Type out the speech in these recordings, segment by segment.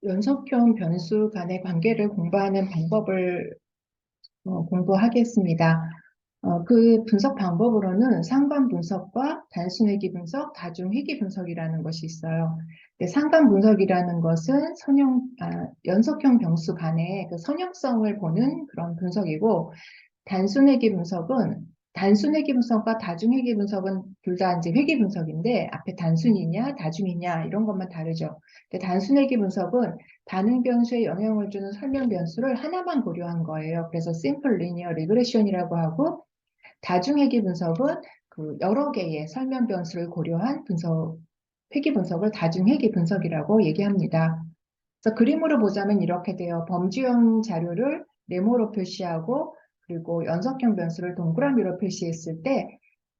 연속형 변수 간의 관계를 공부하는 방법을 공부하겠습니다. 그 분석 방법으로는 상관 분석과 단순회귀 분석, 다중회귀 분석이라는 것이 있어요. 근데 상관 분석이라는 것은 연속형 변수 간의 그 선형성을 보는 그런 분석이고, 단순회귀 분석은 단순회귀 분석과 다중회귀 분석은 둘 다 이제 회귀 분석인데 앞에 단순이냐 다중이냐 이런 것만 다르죠. 근데 단순회귀 분석은 반응 변수에 영향을 주는 설명 변수를 하나만 고려한 거예요. 그래서 심플 리니어 리그레션이라고 하고, 다중회귀 분석은 그 여러 개의 설명 변수를 고려한 회귀 분석을 다중회귀 분석이라고 얘기합니다. 그래서 그림으로 보자면 이렇게 돼요. 범주형 자료를 네모로 표시하고, 그리고 연속형 변수를 동그라미로 표시했을 때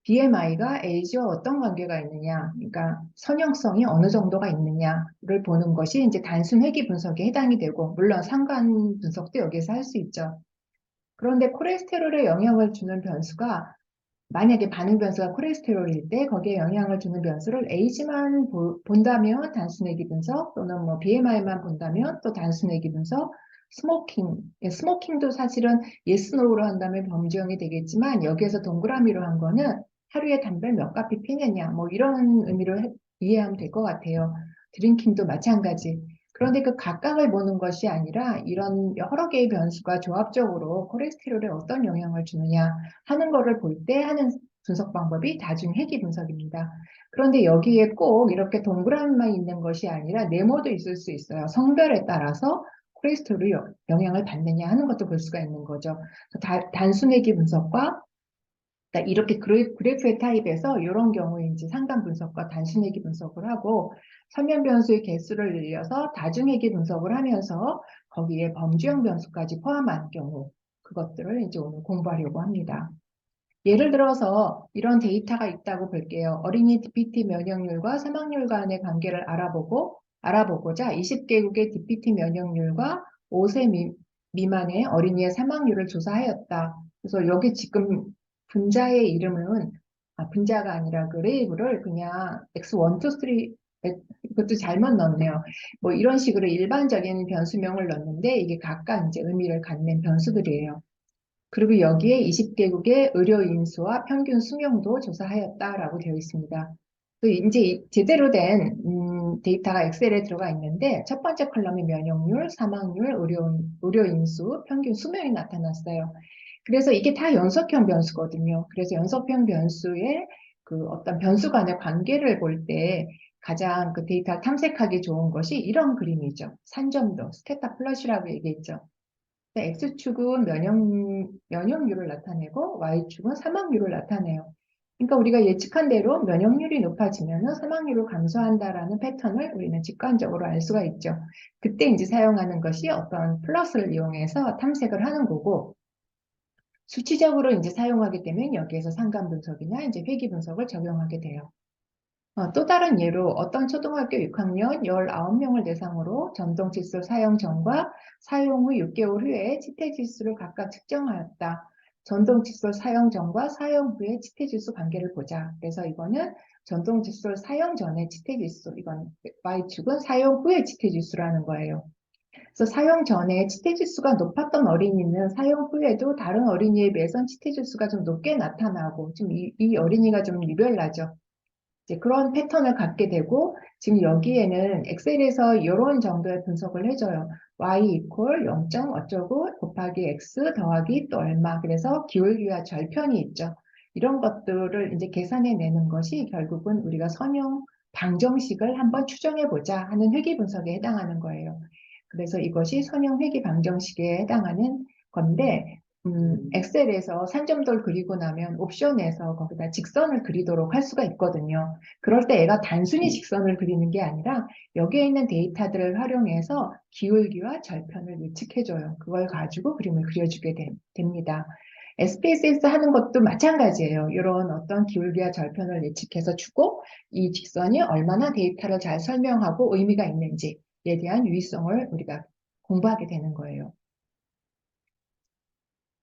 BMI가 A지와 어떤 관계가 있느냐, 그러니까 선형성이 어느 정도가 있느냐를 보는 것이 이제 단순 회귀 분석에 해당이 되고, 물론 상관 분석도 여기서 할 수 있죠. 그런데 콜레스테롤에 영향을 주는 변수가, 만약에 반응 변수가 콜레스테롤일 때 거기에 영향을 주는 변수를 A지만 본다면 단순회귀 분석, 또는 뭐 BMI만 본다면 또 단순회귀 분석, 스모킹도 사실은 yes, no로 한다면 범주형이 되겠지만, 여기에서 동그라미로 한 거는 하루에 담배 몇 갑이 피느냐, 뭐 이런 의미로 이해하면 될 것 같아요. 드링킹도 마찬가지. 그런데 그 각각을 보는 것이 아니라 이런 여러 개의 변수가 조합적으로 콜레스테롤에 어떤 영향을 주느냐 하는 거를 볼 때 하는 분석 방법이 다중회귀 분석입니다. 그런데 여기에 꼭 이렇게 동그라미만 있는 것이 아니라 네모도 있을 수 있어요. 성별에 따라서 콜레스테롤이 영향을 받느냐 하는 것도 볼 수가 있는 거죠. 단순회귀 분석과, 그러니까 이렇게 그래프의 타입에서 이런 경우에 이제 상단 분석과 단순회귀 분석을 하고, 선면 변수의 개수를 늘려서 다중회귀 분석을 하면서 거기에 범주형 변수까지 포함한 경우, 그것들을 이제 오늘 공부하려고 합니다. 예를 들어서 이런 데이터가 있다고 볼게요. 어린이 DPT 면역률과 사망률 간의 관계를 알아보고자 20개국의 DPT 면역률과 5세 미만의 어린이의 사망률을 조사하였다. 그래서 여기 지금 분자의 이름은, 분자가 아니라 그 레이블을 그냥 X1, 2, 3, 이것도 잘못 넣었네요. 뭐 이런 식으로 일반적인 변수명을 넣었는데 이게 각각 이제 의미를 갖는 변수들이에요. 그리고 여기에 20개국의 의료 인수와 평균 수명도 조사하였다라고 되어 있습니다. 그 이제 제대로 된 데이터가 엑셀에 들어가 있는데, 첫 번째 컬럼이 면역률, 사망률, 의료 인수, 평균 수명이 나타났어요. 그래서 이게 다 연속형 변수거든요. 그래서 연속형 변수의 그 어떤 변수 간의 관계를 볼 때 가장 그 데이터를 탐색하기 좋은 것이 이런 그림이죠. 산점도, 스캐터 플롯이라고 얘기했죠. X축은 면역률을 나타내고 Y축은 사망률을 나타내요. 그러니까 우리가 예측한 대로 면역률이 높아지면 사망률을 감소한다라는 패턴을 우리는 직관적으로 알 수가 있죠. 그때 이제 사용하는 것이 어떤 플러스를 이용해서 탐색을 하는 거고, 수치적으로 이제 사용하게 되면 여기에서 상관 분석이나 이제 회귀 분석을 적용하게 돼요. 또 다른 예로 어떤 초등학교 6학년 19명을 대상으로 전동칫솔 사용 전과 사용 후 6개월 후에 치태지수를 각각 측정하였다. 전동칫솔 사용 전과 사용 후의 치태지수 관계를 보자. 그래서 이거는 전동칫솔 사용 전의 치태지수, 이건 Y축은 사용 후의 치태지수라는 거예요. 그래서 사용 전에 치태지수가 높았던 어린이는 사용 후에도 다른 어린이에 비해서 치태지수가 좀 높게 나타나고, 좀 이 어린이가 좀 유별나죠. 이제 그런 패턴을 갖게 되고, 지금 여기에는 엑셀에서 이런 정도의 분석을 해줘요. y 이퀄 0. 어쩌고 곱하기 x 더하기 또 얼마. 그래서 기울기와 절편이 있죠. 이런 것들을 이제 계산해 내는 것이 결국은 우리가 선형 방정식을 한번 추정해 보자 하는 회귀 분석에 해당하는 거예요. 그래서 이것이 선형 회귀 방정식에 해당하는 건데, 엑셀에서 산점도를 그리고 나면 옵션에서 거기다 직선을 그리도록 할 수가 있거든요. 그럴 때 애가 단순히 직선을 그리는 게 아니라 여기에 있는 데이터들을 활용해서 기울기와 절편을 예측해줘요. 그걸 가지고 그림을 그려주게 됩니다. SPSS 하는 것도 마찬가지예요. 이런 어떤 기울기와 절편을 예측해서 주고, 이 직선이 얼마나 데이터를 잘 설명하고 의미가 있는지에 대한 유의성을 우리가 공부하게 되는 거예요.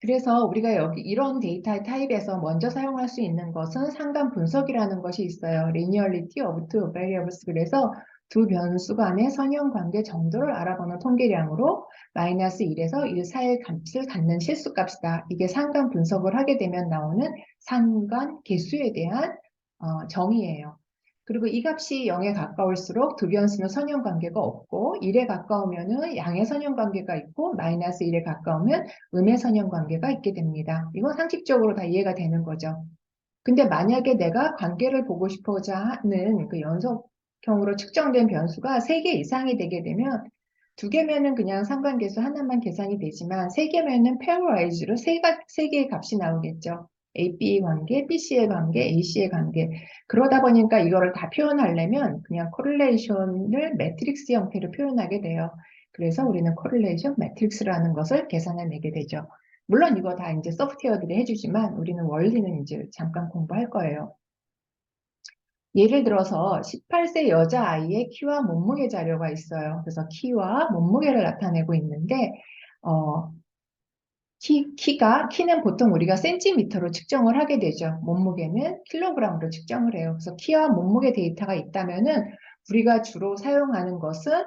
그래서 우리가 여기 이런 데이터 타입에서 먼저 사용할 수 있는 것은 상단 분석이라는 것이 있어요. Linearity of two variables. 그래서 두 변수 간의 선형관계 정도를 알아보는 통계량으로 마이너스 1에서 1 사이의 값을 갖는 실수값이다. 이게 상관 분석을 하게 되면 나오는 상관 계수에 대한 정의예요. 그리고 이 값이 0에 가까울수록 두 변수는 선형관계가 없고 1에 가까우면 양의 선형관계가 있고 마이너스 1에 가까우면 음의 선형관계가 있게 됩니다. 이건 상식적으로 다 이해가 되는 거죠. 근데 만약에 내가 관계를 보고 싶어자 하는 그 연속형으로 측정된 변수가 3개 이상이 되게 되면 2개면은 그냥 상관계수 하나만 계산이 되지만 3개면은 페어와이즈로 3개의 값이 나오겠죠. A-B 관계, B-C의 관계, A-C의 관계. 그러다 보니까 이거를 다 표현하려면 그냥 코릴레이션을 매트릭스 형태로 표현하게 돼요. 그래서 우리는 코릴레이션 매트릭스라는 것을 계산해내게 되죠. 물론 이거 다 이제 소프트웨어들이 해주지만 우리는 원리는 이제 잠깐 공부할 거예요. 예를 들어서 18세 여자아이의 키와 몸무게 자료가 있어요. 그래서 키와 몸무게를 나타내고 있는데 키는 보통 우리가 센티미터로 측정을 하게 되죠. 몸무게는 킬로그램으로 측정을 해요. 그래서 키와 몸무게 데이터가 있다면은 우리가 주로 사용하는 것은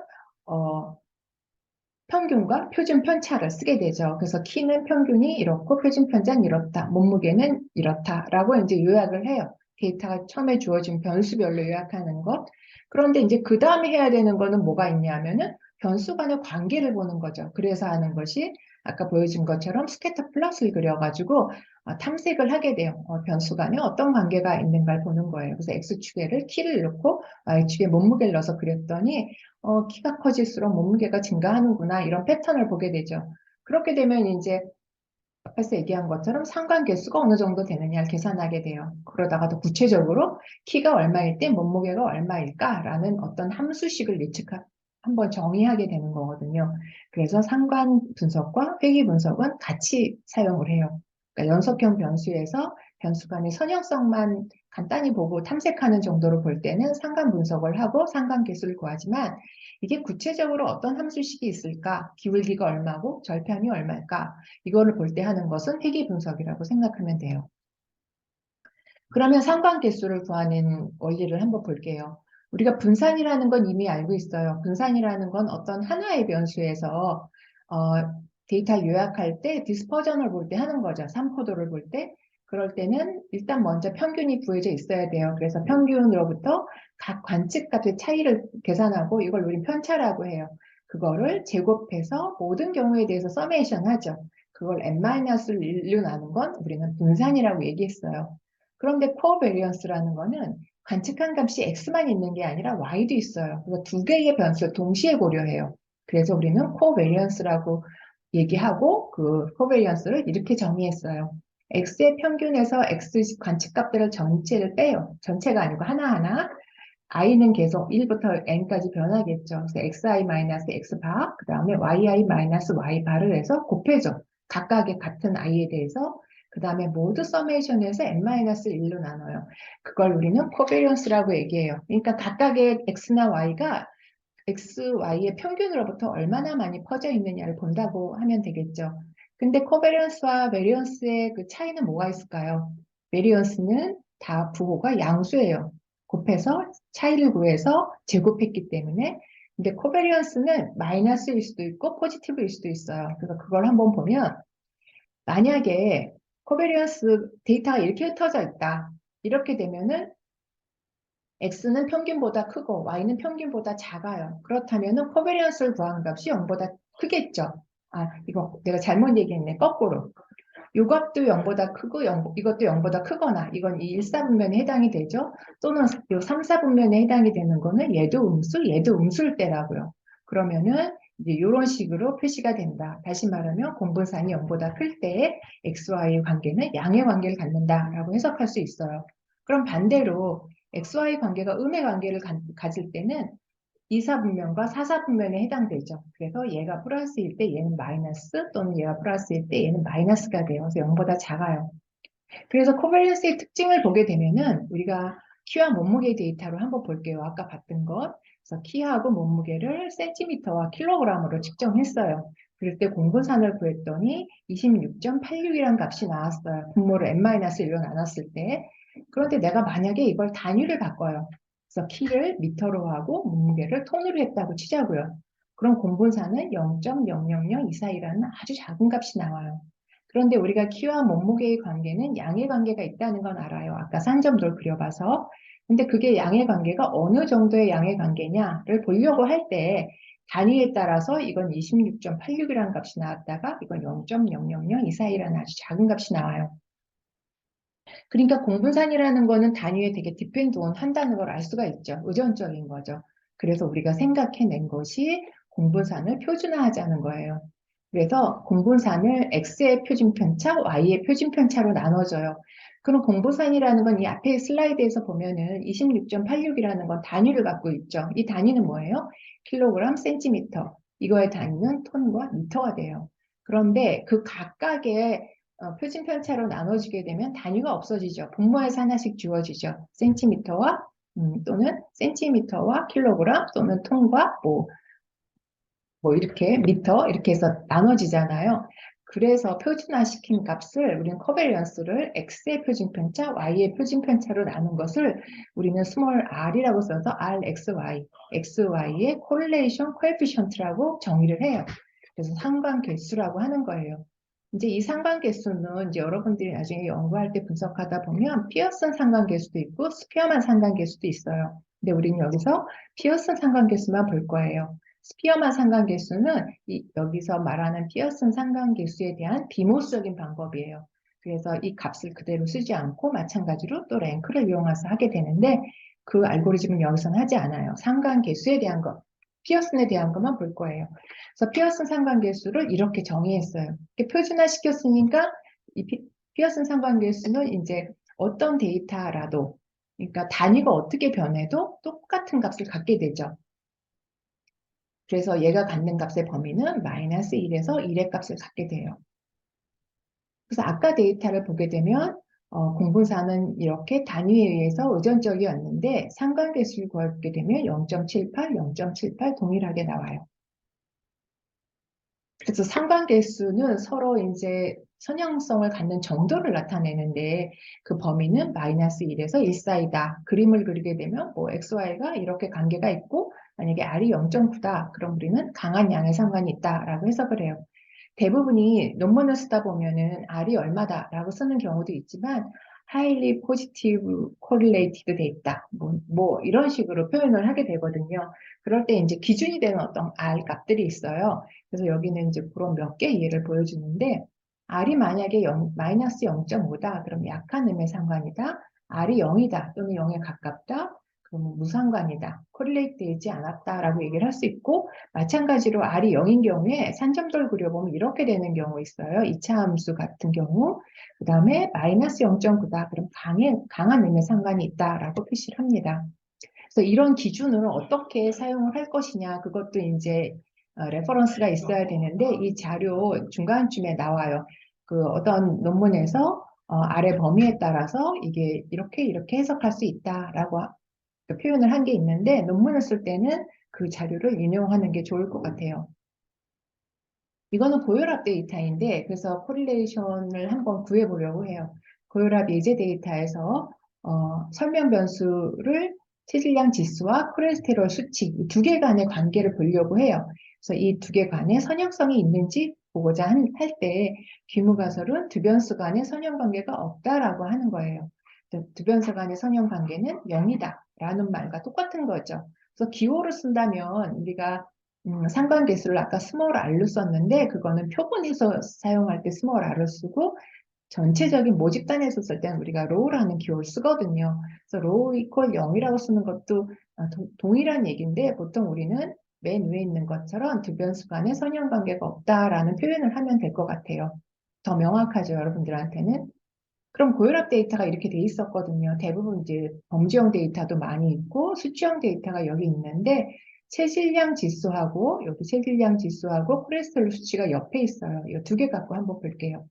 평균과 표준 편차를 쓰게 되죠. 그래서 키는 평균이 이렇고 표준 편차는 이렇다. 몸무게는 이렇다라고 이제 요약을 해요. 데이터가 처음에 주어진 변수별로 요약하는 것. 그런데 이제 그 다음에 해야 되는 거는 뭐가 있냐면은 변수 간의 관계를 보는 거죠. 그래서 하는 것이 아까 보여준 것처럼 스캐터 플롯을 그려가지고 탐색을 하게 돼요. 변수 간에 어떤 관계가 있는가를 보는 거예요. 그래서 X축에를 키를 넣고 Y축에 몸무게를 넣어서 그렸더니 키가 커질수록 몸무게가 증가하는구나 이런 패턴을 보게 되죠. 그렇게 되면 이제 앞에서 얘기한 것처럼 상관계수가 어느 정도 되느냐를 계산하게 돼요. 그러다가 더 구체적으로 키가 얼마일 때 몸무게가 얼마일까라는 어떤 함수식을 한번 정의하게 되는 거거든요. 그래서 상관 분석과 회귀 분석은 같이 사용을 해요. 그러니까 연속형 변수에서 변수 간의 선형성만 간단히 보고 탐색하는 정도로 볼 때는 상관 분석을 하고 상관계수를 구하지만 이게 구체적으로 어떤 함수식이 있을까? 기울기가 얼마고 절편이 얼마일까? 이거를 볼 때 하는 것은 회귀 분석이라고 생각하면 돼요. 그러면 상관계수를 구하는 원리를 한번 볼게요. 우리가 분산이라는 건 이미 알고 있어요. 분산이라는 건 어떤 하나의 변수에서 어, 데이터 요약할 때 디스퍼전을 볼 때 하는 거죠. 삼포도를 볼 때. 그럴 때는 일단 먼저 평균이 구해져 있어야 돼요. 그래서 평균으로부터 각 관측값의 차이를 계산하고 이걸 우린 편차라고 해요. 그거를 제곱해서 모든 경우에 대해서 서메이션 하죠. 그걸 n-1로 나눈 건 우리는 분산이라고 얘기했어요. 그런데 코어베리언스라는 거는 관측한 값이 x만 있는 게 아니라 y도 있어요. 그래서 두 개의 변수를 동시에 고려해요. 그래서 우리는 코어베리언스라고 얘기하고 그 코어베리언스를 이렇게 정의했어요. x의 평균에서 x 관측값들을 전체를 빼요. 전체가 아니고 하나하나. i는 계속 1부터 n까지 변하겠죠. 그래서 xi-x바, 그 다음에 yi-y바를 해서 곱해줘. 각각의 같은 i에 대해서. 그 다음에 모두 서메이션에서 n-1로 나눠요. 그걸 우리는 코베리언스라고 얘기해요. 그러니까 각각의 x나 y가 x, y의 평균으로부터 얼마나 많이 퍼져 있느냐를 본다고 하면 되겠죠. 근데 코베리언스와 베리언스의 그 차이는 뭐가 있을까요? 베리언스는 다 부호가 양수예요. 곱해서 차이를 구해서 제곱했기 때문에. 근데 코베리언스는 마이너스일 수도 있고 포지티브일 수도 있어요. 그래서 그걸 한번 보면 만약에 코베리언스 데이터가 이렇게 흩어져 있다. 이렇게 되면은 x는 평균보다 크고 y는 평균보다 작아요. 그렇다면 코베리언스를 구하는 값이 0보다 크겠죠. 이거 내가 잘못 얘기했네. 거꾸로. 이것도 0보다 크고 이것도 0보다 크거나 이건 이 1, 4분면에 해당이 되죠. 또는 이 3, 4분면에 해당이 되는 거는 얘도 음수일 때라고요. 그러면은 이제 이런 식으로 표시가 된다. 다시 말하면 공분산이 0보다 클 때에 XY 관계는 양의 관계를 갖는다라고 해석할 수 있어요. 그럼 반대로 XY 관계가 음의 관계를 가질 때는 2, 4분면과 4, 4분면에 해당되죠. 그래서 얘가 플러스일 때 얘는 마이너스 또는 얘가 플러스일 때 얘는 마이너스가 돼요. 그래서 0보다 작아요. 그래서 코밸런스의 특징을 보게 되면은 우리가 키와 몸무게 데이터로 한번 볼게요. 아까 봤던 것. 그래서 키하고 몸무게를 센티미터와 킬로그램으로 측정했어요. 그럴 때 공분산을 구했더니 26.86이라는 값이 나왔어요. 분모를 n-1로 나눴을 때. 그런데 내가 만약에 이걸 단위를 바꿔요. 그래서 키를 미터로 하고 몸무게를 톤으로 했다고 치자고요. 그럼 공분사는 0.000 이사이라는 아주 작은 값이 나와요. 그런데 우리가 키와 몸무게의 관계는 양의 관계가 있다는 건 알아요. 아까 산점도를 그려봐서. 근데 그게 양의 관계가 어느 정도의 양의 관계냐를 보려고 할 때 단위에 따라서 이건 26.86이라는 값이 나왔다가 이건 0.000 이사이라는 아주 작은 값이 나와요. 그러니까 공분산이라는 거는 단위에 되게 디펜드 온 한다는 걸 알 수가 있죠. 의존적인 거죠. 그래서 우리가 생각해낸 것이 공분산을 표준화하자는 거예요. 그래서 공분산을 X의 표준편차, Y의 표준편차로 나눠줘요. 그럼 공분산이라는 건 이 앞에 슬라이드에서 보면은 26.86이라는 건 단위를 갖고 있죠. 이 단위는 뭐예요? 킬로그램, 센티미터. 이거의 단위는 톤과 미터가 돼요. 그런데 그 각각의 표준 편차로 나눠지게 되면 단위가 없어지죠. 분모에서 하나씩 주어지죠. 센티미터와 또는 센티미터와 킬로그램 또는 톤과 뭐 이렇게 미터 이렇게 해서 나눠지잖아요. 그래서 표준화시킨 값을 우리는 커베리언스를 X의 표준편차, Y의 표준편차로 나눈 것을 우리는 스몰 r이라고 써서 RXY, XY의 correlation coefficient라고 정의를 해요. 그래서 상관계수라고 하는 거예요. 이제 이 상관계수는 이제 여러분들이 나중에 연구할 때 분석하다 보면 피어슨 상관계수도 있고 스피어만 상관계수도 있어요. 근데 우리는 여기서 피어슨 상관계수만 볼 거예요. 스피어만 상관계수는 여기서 말하는 피어슨 상관계수에 대한 비모수적인 방법이에요. 그래서 이 값을 그대로 쓰지 않고 마찬가지로 또 랭크를 이용해서 하게 되는데 그 알고리즘은 여기서는 하지 않아요. 상관계수에 대한 것, 피어슨에 대한 것만 볼 거예요. 그래서 피어슨 상관계수를 이렇게 정의했어요. 이렇게 표준화 시켰으니까 이 피어슨 상관계수는 이제 어떤 데이터라도 그러니까 단위가 어떻게 변해도 똑같은 값을 갖게 되죠. 그래서 얘가 갖는 값의 범위는 마이너스 1에서 1의 값을 갖게 돼요. 그래서 아까 데이터를 보게 되면 공분사는 이렇게 단위에 의해서 의존적이었는데 상관계수를 구하게 되면 0.78, 0.78 동일하게 나와요. 그래서 상관계수는 서로 이제 선형성을 갖는 정도를 나타내는데 그 범위는 마이너스 1에서 1 사이다. 그림을 그리게 되면 뭐 XY가 이렇게 관계가 있고 만약에 R이 0.9다. 그럼 우리는 강한 양의 상관이 있다라고 해석을 해요. 대부분이 논문을 쓰다 보면은 R이 얼마다라고 쓰는 경우도 있지만 highly positive correlated 돼 있다. 뭐 이런 식으로 표현을 하게 되거든요. 그럴 때 이제 기준이 되는 어떤 R 값들이 있어요. 그래서 여기는 이제 그런 몇 개 예를 보여주는데 R이 만약에 마이너스 0.5다. 그럼 약한 음의 상관이다. R이 0이다. 또는 0에 가깝다. 그러면 무상관이다. 코릴레이트 되지 않았다라고 얘기를 할 수 있고 마찬가지로 R이 0인 경우에 산점도를 그려보면 이렇게 되는 경우 있어요. 2차 함수 같은 경우. 그 다음에 마이너스 0.9다. 그럼 강한 음의 상관이 있다라고 표시를 합니다. 그래서 이런 기준을 어떻게 사용을 할 것이냐 그것도 이제 레퍼런스가 있어야 되는데 이 자료 중간쯤에 나와요. 그 어떤 논문에서 아래 범위에 따라서 이게 이렇게 해석할 수 있다라고 표현을 한 게 있는데 논문을 쓸 때는 그 자료를 인용하는 게 좋을 것 같아요. 이거는 고혈압 데이터인데 그래서 코릴레이션을 한번 구해보려고 해요. 고혈압 예제 데이터에서 설명 변수를 체질량 지수와 콜레스테롤 수치 이 두 개 간의 관계를 보려고 해요. 그래서 이 두 개 간에 선형성이 있는지 보고자 할 때 귀무가설은 두 변수 간의 선형 관계가 없다라고 하는 거예요. 두 변수 간의 선형 관계는 0이다 라는 말과 똑같은 거죠. 그래서 기호를 쓴다면 우리가 상관계수를 아까 스몰 r로 썼는데 그거는 표본에서 사용할 때 스몰 r을 쓰고 전체적인 모집단에서 쓸 때는 우리가 row라는 기호를 쓰거든요. 그래서 row equal 0이라고 쓰는 것도 동일한 얘기인데 보통 우리는 맨 위에 있는 것처럼 두 변수 간의 선형 관계가 없다라는 표현을 하면 될 것 같아요. 더 명확하죠, 여러분들한테는. 그럼 고혈압 데이터가 이렇게 돼 있었거든요. 대부분 이제 범주형 데이터도 많이 있고 수치형 데이터가 여기 있는데 체질량 지수하고 여기 체질량 지수하고 콜레스테롤 수치가 옆에 있어요. 이 두 개 갖고 한번 볼게요.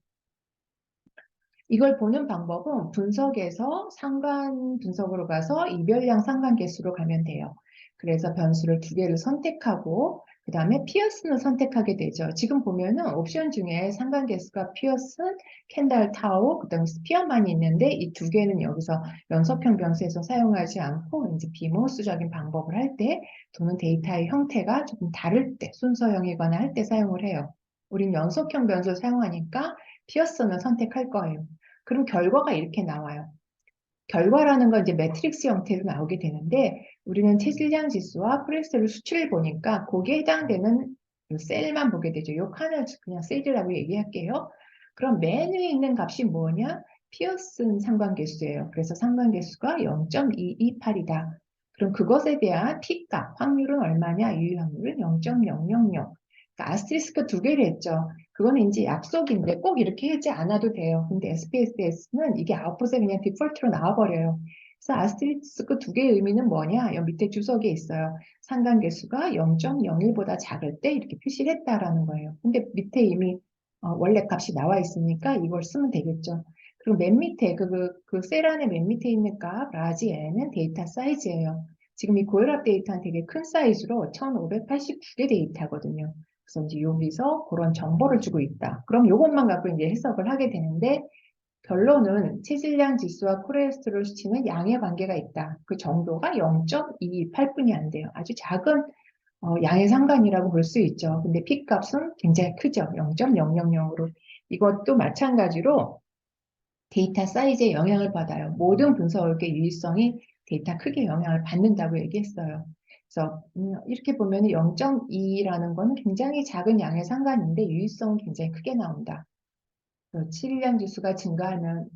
이걸 보는 방법은 분석에서 상관 분석으로 가서 이별량 상관계수로 가면 돼요. 그래서 변수를 두 개를 선택하고 그 다음에 피어슨을 선택하게 되죠. 지금 보면은 옵션 중에 상관계수가 피어슨, 켄달 타오, 그 다음에 스피어만이 있는데 이 두 개는 여기서 연속형 변수에서 사용하지 않고 이제 비모수적인 방법을 할 때 또는 데이터의 형태가 조금 다를 때 순서형이거나 할 때 사용을 해요. 우린 연속형 변수를 사용하니까 피어슨을 선택할 거예요. 그럼 결과가 이렇게 나와요. 결과라는 건 이제 매트릭스 형태로 나오게 되는데 우리는 체질량 지수와 코레스테롤 수치를 보니까 거기에 해당되는 이 셀만 보게 되죠. 요 칸을 그냥 셀이라고 얘기할게요. 그럼 맨 위에 있는 값이 뭐냐? 피어슨 상관계수예요. 그래서 상관계수가 0.228이다. 그럼 그것에 대한 P값, 확률은 얼마냐? 유효확률은 0.000. 그러니까 아스테리스크 두 개를 했죠. 그거는 이제 약속인데 꼭 이렇게 하지 않아도 돼요. 근데 SPSS는 이게 아웃풋에 그냥 디폴트로 나와버려요. 그래서 아스테리스크 두 개의 의미는 뭐냐? 여기 밑에 주석에 있어요. 상관계수가 0.01보다 작을 때 이렇게 표시를 했다라는 거예요. 근데 밑에 이미 원래 값이 나와 있으니까 이걸 쓰면 되겠죠. 그리고 맨 밑에 그 셀 안에 맨 밑에 있는 값 라지 n은 데이터 사이즈예요. 지금 이 고혈압 데이터는 되게 큰 사이즈로 1589개 데이터거든요. 그래서 이제 여기서 그런 정보를 주고 있다. 그럼 이것만 갖고 이제 해석을 하게 되는데 결론은 체질량 지수와 콜레스테롤 수치는 양의 관계가 있다. 그 정도가 0.228뿐이 안 돼요. 아주 작은 양의 상관이라고 볼 수 있죠. 근데 P값은 굉장히 크죠. 0.000으로. 이것도 마찬가지로 데이터 사이즈에 영향을 받아요. 모든 분석의 유의성이 데이터 크기에 영향을 받는다고 얘기했어요. 그래서 이렇게 보면 0.2라는 건 굉장히 작은 양의 상관인데 유의성은 굉장히 크게 나온다. 치질량 지수가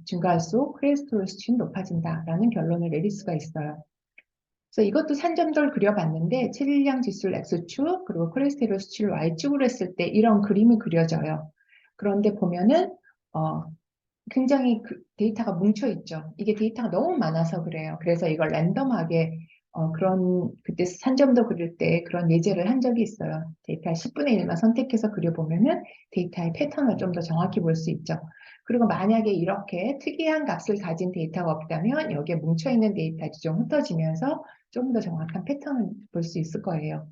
증가할수록 콜레스테롤 수치는 높아진다라는 결론을 내릴 수가 있어요. 그래서 이것도 산점도를 그려봤는데 체질량 지수를 X축 그리고 콜레스테롤 수치를 Y축으로 했을 때 이런 그림이 그려져요. 그런데 보면은 굉장히 데이터가 뭉쳐 있죠. 이게 데이터가 너무 많아서 그래요. 그래서 이걸 랜덤하게 그런 그때 산점도 그릴 때 그런 예제를 한 적이 있어요. 데이터 10분의 1만 선택해서 그려보면은 데이터의 패턴을 좀 더 정확히 볼 수 있죠. 그리고 만약에 이렇게 특이한 값을 가진 데이터가 없다면 여기에 뭉쳐있는 데이터들이 좀 흩어지면서 좀 더 정확한 패턴을 볼 수 있을 거예요.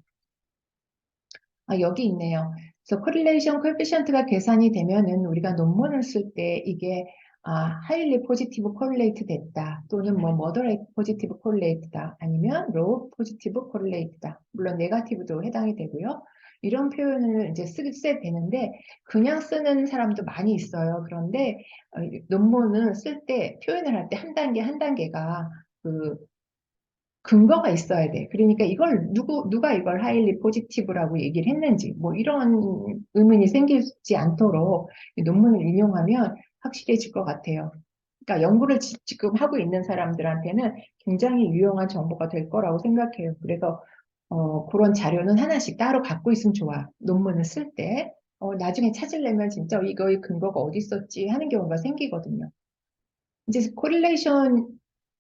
여기 있네요. 그래서 correlation coefficient가 계산이 되면은 우리가 논문을 쓸 때 이게 highly positive correlate 됐다 또는 뭐 moderate positive correlate다 아니면 low positive correlate다 물론 negative도 해당이 되고요. 이런 표현을 이제 쓰게 되는데 그냥 쓰는 사람도 많이 있어요. 그런데 논문을 쓸 때 표현을 할 때 한 단계 한 단계가 그 근거가 있어야 돼. 그러니까 이걸 누가 이걸 하일리 포지티브라고 얘기를 했는지 뭐 이런 의문이 생기지 않도록 논문을 인용하면 확실해질 것 같아요. 그러니까 연구를 지금 하고 있는 사람들한테는 굉장히 유용한 정보가 될 거라고 생각해요. 그래서 그런 자료는 하나씩 따로 갖고 있으면 좋아. 논문을 쓸 때. 나중에 찾으려면 진짜 이거의 근거가 어디 있었지 하는 경우가 생기거든요. 이제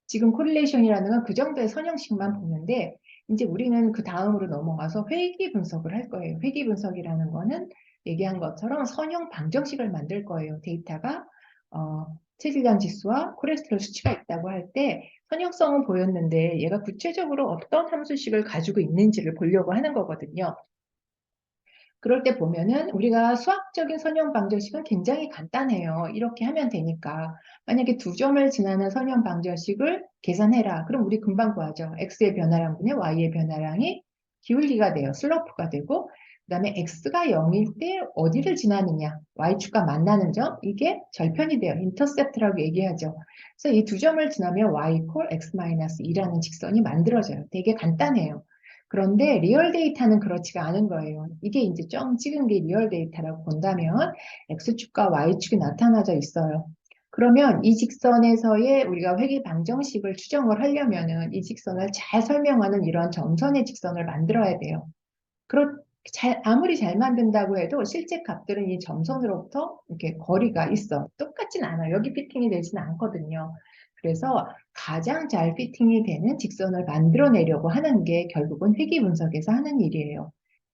지금 코릴레이션이라는 건 그 정도의 선형식만 보는데, 이제 우리는 그 다음으로 넘어가서 회귀 분석을 할 거예요. 회귀 분석이라는 거는 얘기한 것처럼 선형 방정식을 만들 거예요. 데이터가, 체질량 지수와 콜레스테롤 수치가 있다고 할 때, 선형성은 보였는데, 얘가 구체적으로 어떤 함수식을 가지고 있는지를 보려고 하는 거거든요. 그럴 때 보면은 우리가 수학적인 선형 방정식은 굉장히 간단해요. 이렇게 하면 되니까. 만약에 두 점을 지나는 선형 방정식을 계산해라. 그럼 우리 금방 구하죠. x의 변화량 분의 y의 변화량이 기울기가 돼요. 슬로프가 되고 그다음에 x가 0일 때 어디를 지나느냐. y축과 만나는 점. 이게 절편이 돼요. 인터셉트라고 얘기하죠. 그래서 이 두 점을 지나면 y 콜 x-2라는 직선이 만들어져요. 되게 간단해요. 그런데 리얼 데이터는 그렇지가 않은 거예요. 이게 이제 점 찍은 게 리얼 데이터라고 본다면 X축과 Y축이 나타나져 있어요. 그러면 이 직선에서의 우리가 회귀 방정식을 추정을 하려면은 이 직선을 잘 설명하는 이런 점선의 직선을 만들어야 돼요. 아무리 잘 만든다고 해도 실제 값들은 이 점선으로부터 이렇게 거리가 있어. 똑같진 않아요. 여기 피팅이 되지는 않거든요. 그래서 가장 잘 피팅이 되는 직선을 만들어내려고 하는 게 결국은 회귀 분석에서 하는 일이에요.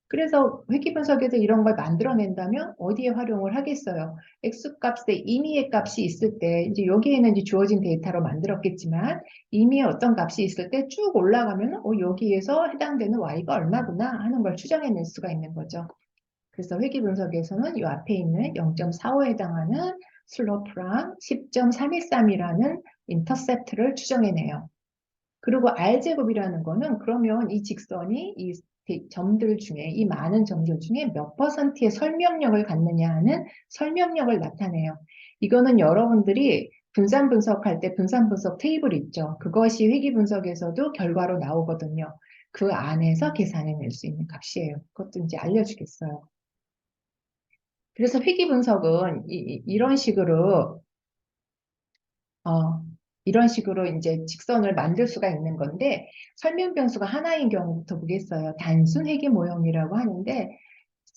그래서 회귀 분석에서 이런 걸 만들어낸다면 어디에 활용을 하겠어요? X값에 임의의 값이 있을 때, 이제 여기에는 이제 주어진 데이터로 만들었겠지만, 임의의 어떤 값이 있을 때 쭉 올라가면, 여기에서 해당되는 Y가 얼마구나 하는 걸 추정해낼 수가 있는 거죠. 그래서 회귀 분석에서는 이 앞에 있는 0.45에 해당하는 슬로프랑 10.313이라는 인터셉트를 추정해내요. 그리고 R제곱이라는 거는 그러면 이 직선이 이 점들 중에, 이 많은 점들 중에 몇 퍼센트의 설명력을 갖느냐 하는 설명력을 나타내요. 이거는 여러분들이 분산 분석할 때 분산 분석 테이블 있죠. 그것이 회귀 분석에서도 결과로 나오거든요. 그 안에서 계산해낼 수 있는 값이에요. 그것도 이제 알려주겠어요. 그래서 회귀 분석은 어, 이런 식으로 이제 직선을 만들 수가 있는 건데, 설명 변수가 하나인 경우부터 보겠어요. 단순 회귀 모형이라고 하는데,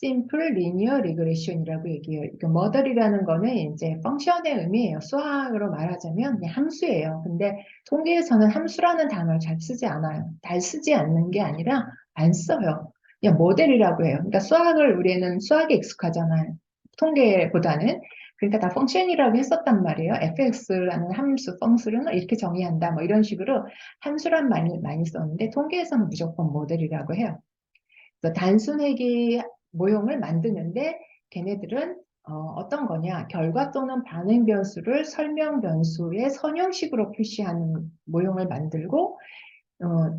simple linear regression이라고 얘기해요. 이거 model이라는 거는 이제 펑션의 의미예요. 수학으로 말하자면 그냥 함수예요. 근데 통계에서는 함수라는 단어를 잘 쓰지 않아요. 잘 쓰지 않는 게 아니라 안 써요. 그냥 모델이라고 해요. 그러니까 수학을 우리는 수학에 익숙하잖아요. 통계보다는. 그러니까 다 펑션이라고 했었단 말이에요. fx라는 함수, 펑스는 이렇게 정의한다. 뭐 이런 식으로 함수란 말을 많이 썼는데 통계에서는 무조건 모델이라고 해요. 그래서 단순 회귀 모형을 만드는데 걔네들은 떤 거냐? 결과 또는 반응 변수를 설명 변수의 선형식으로 표시하는 모형을 만들고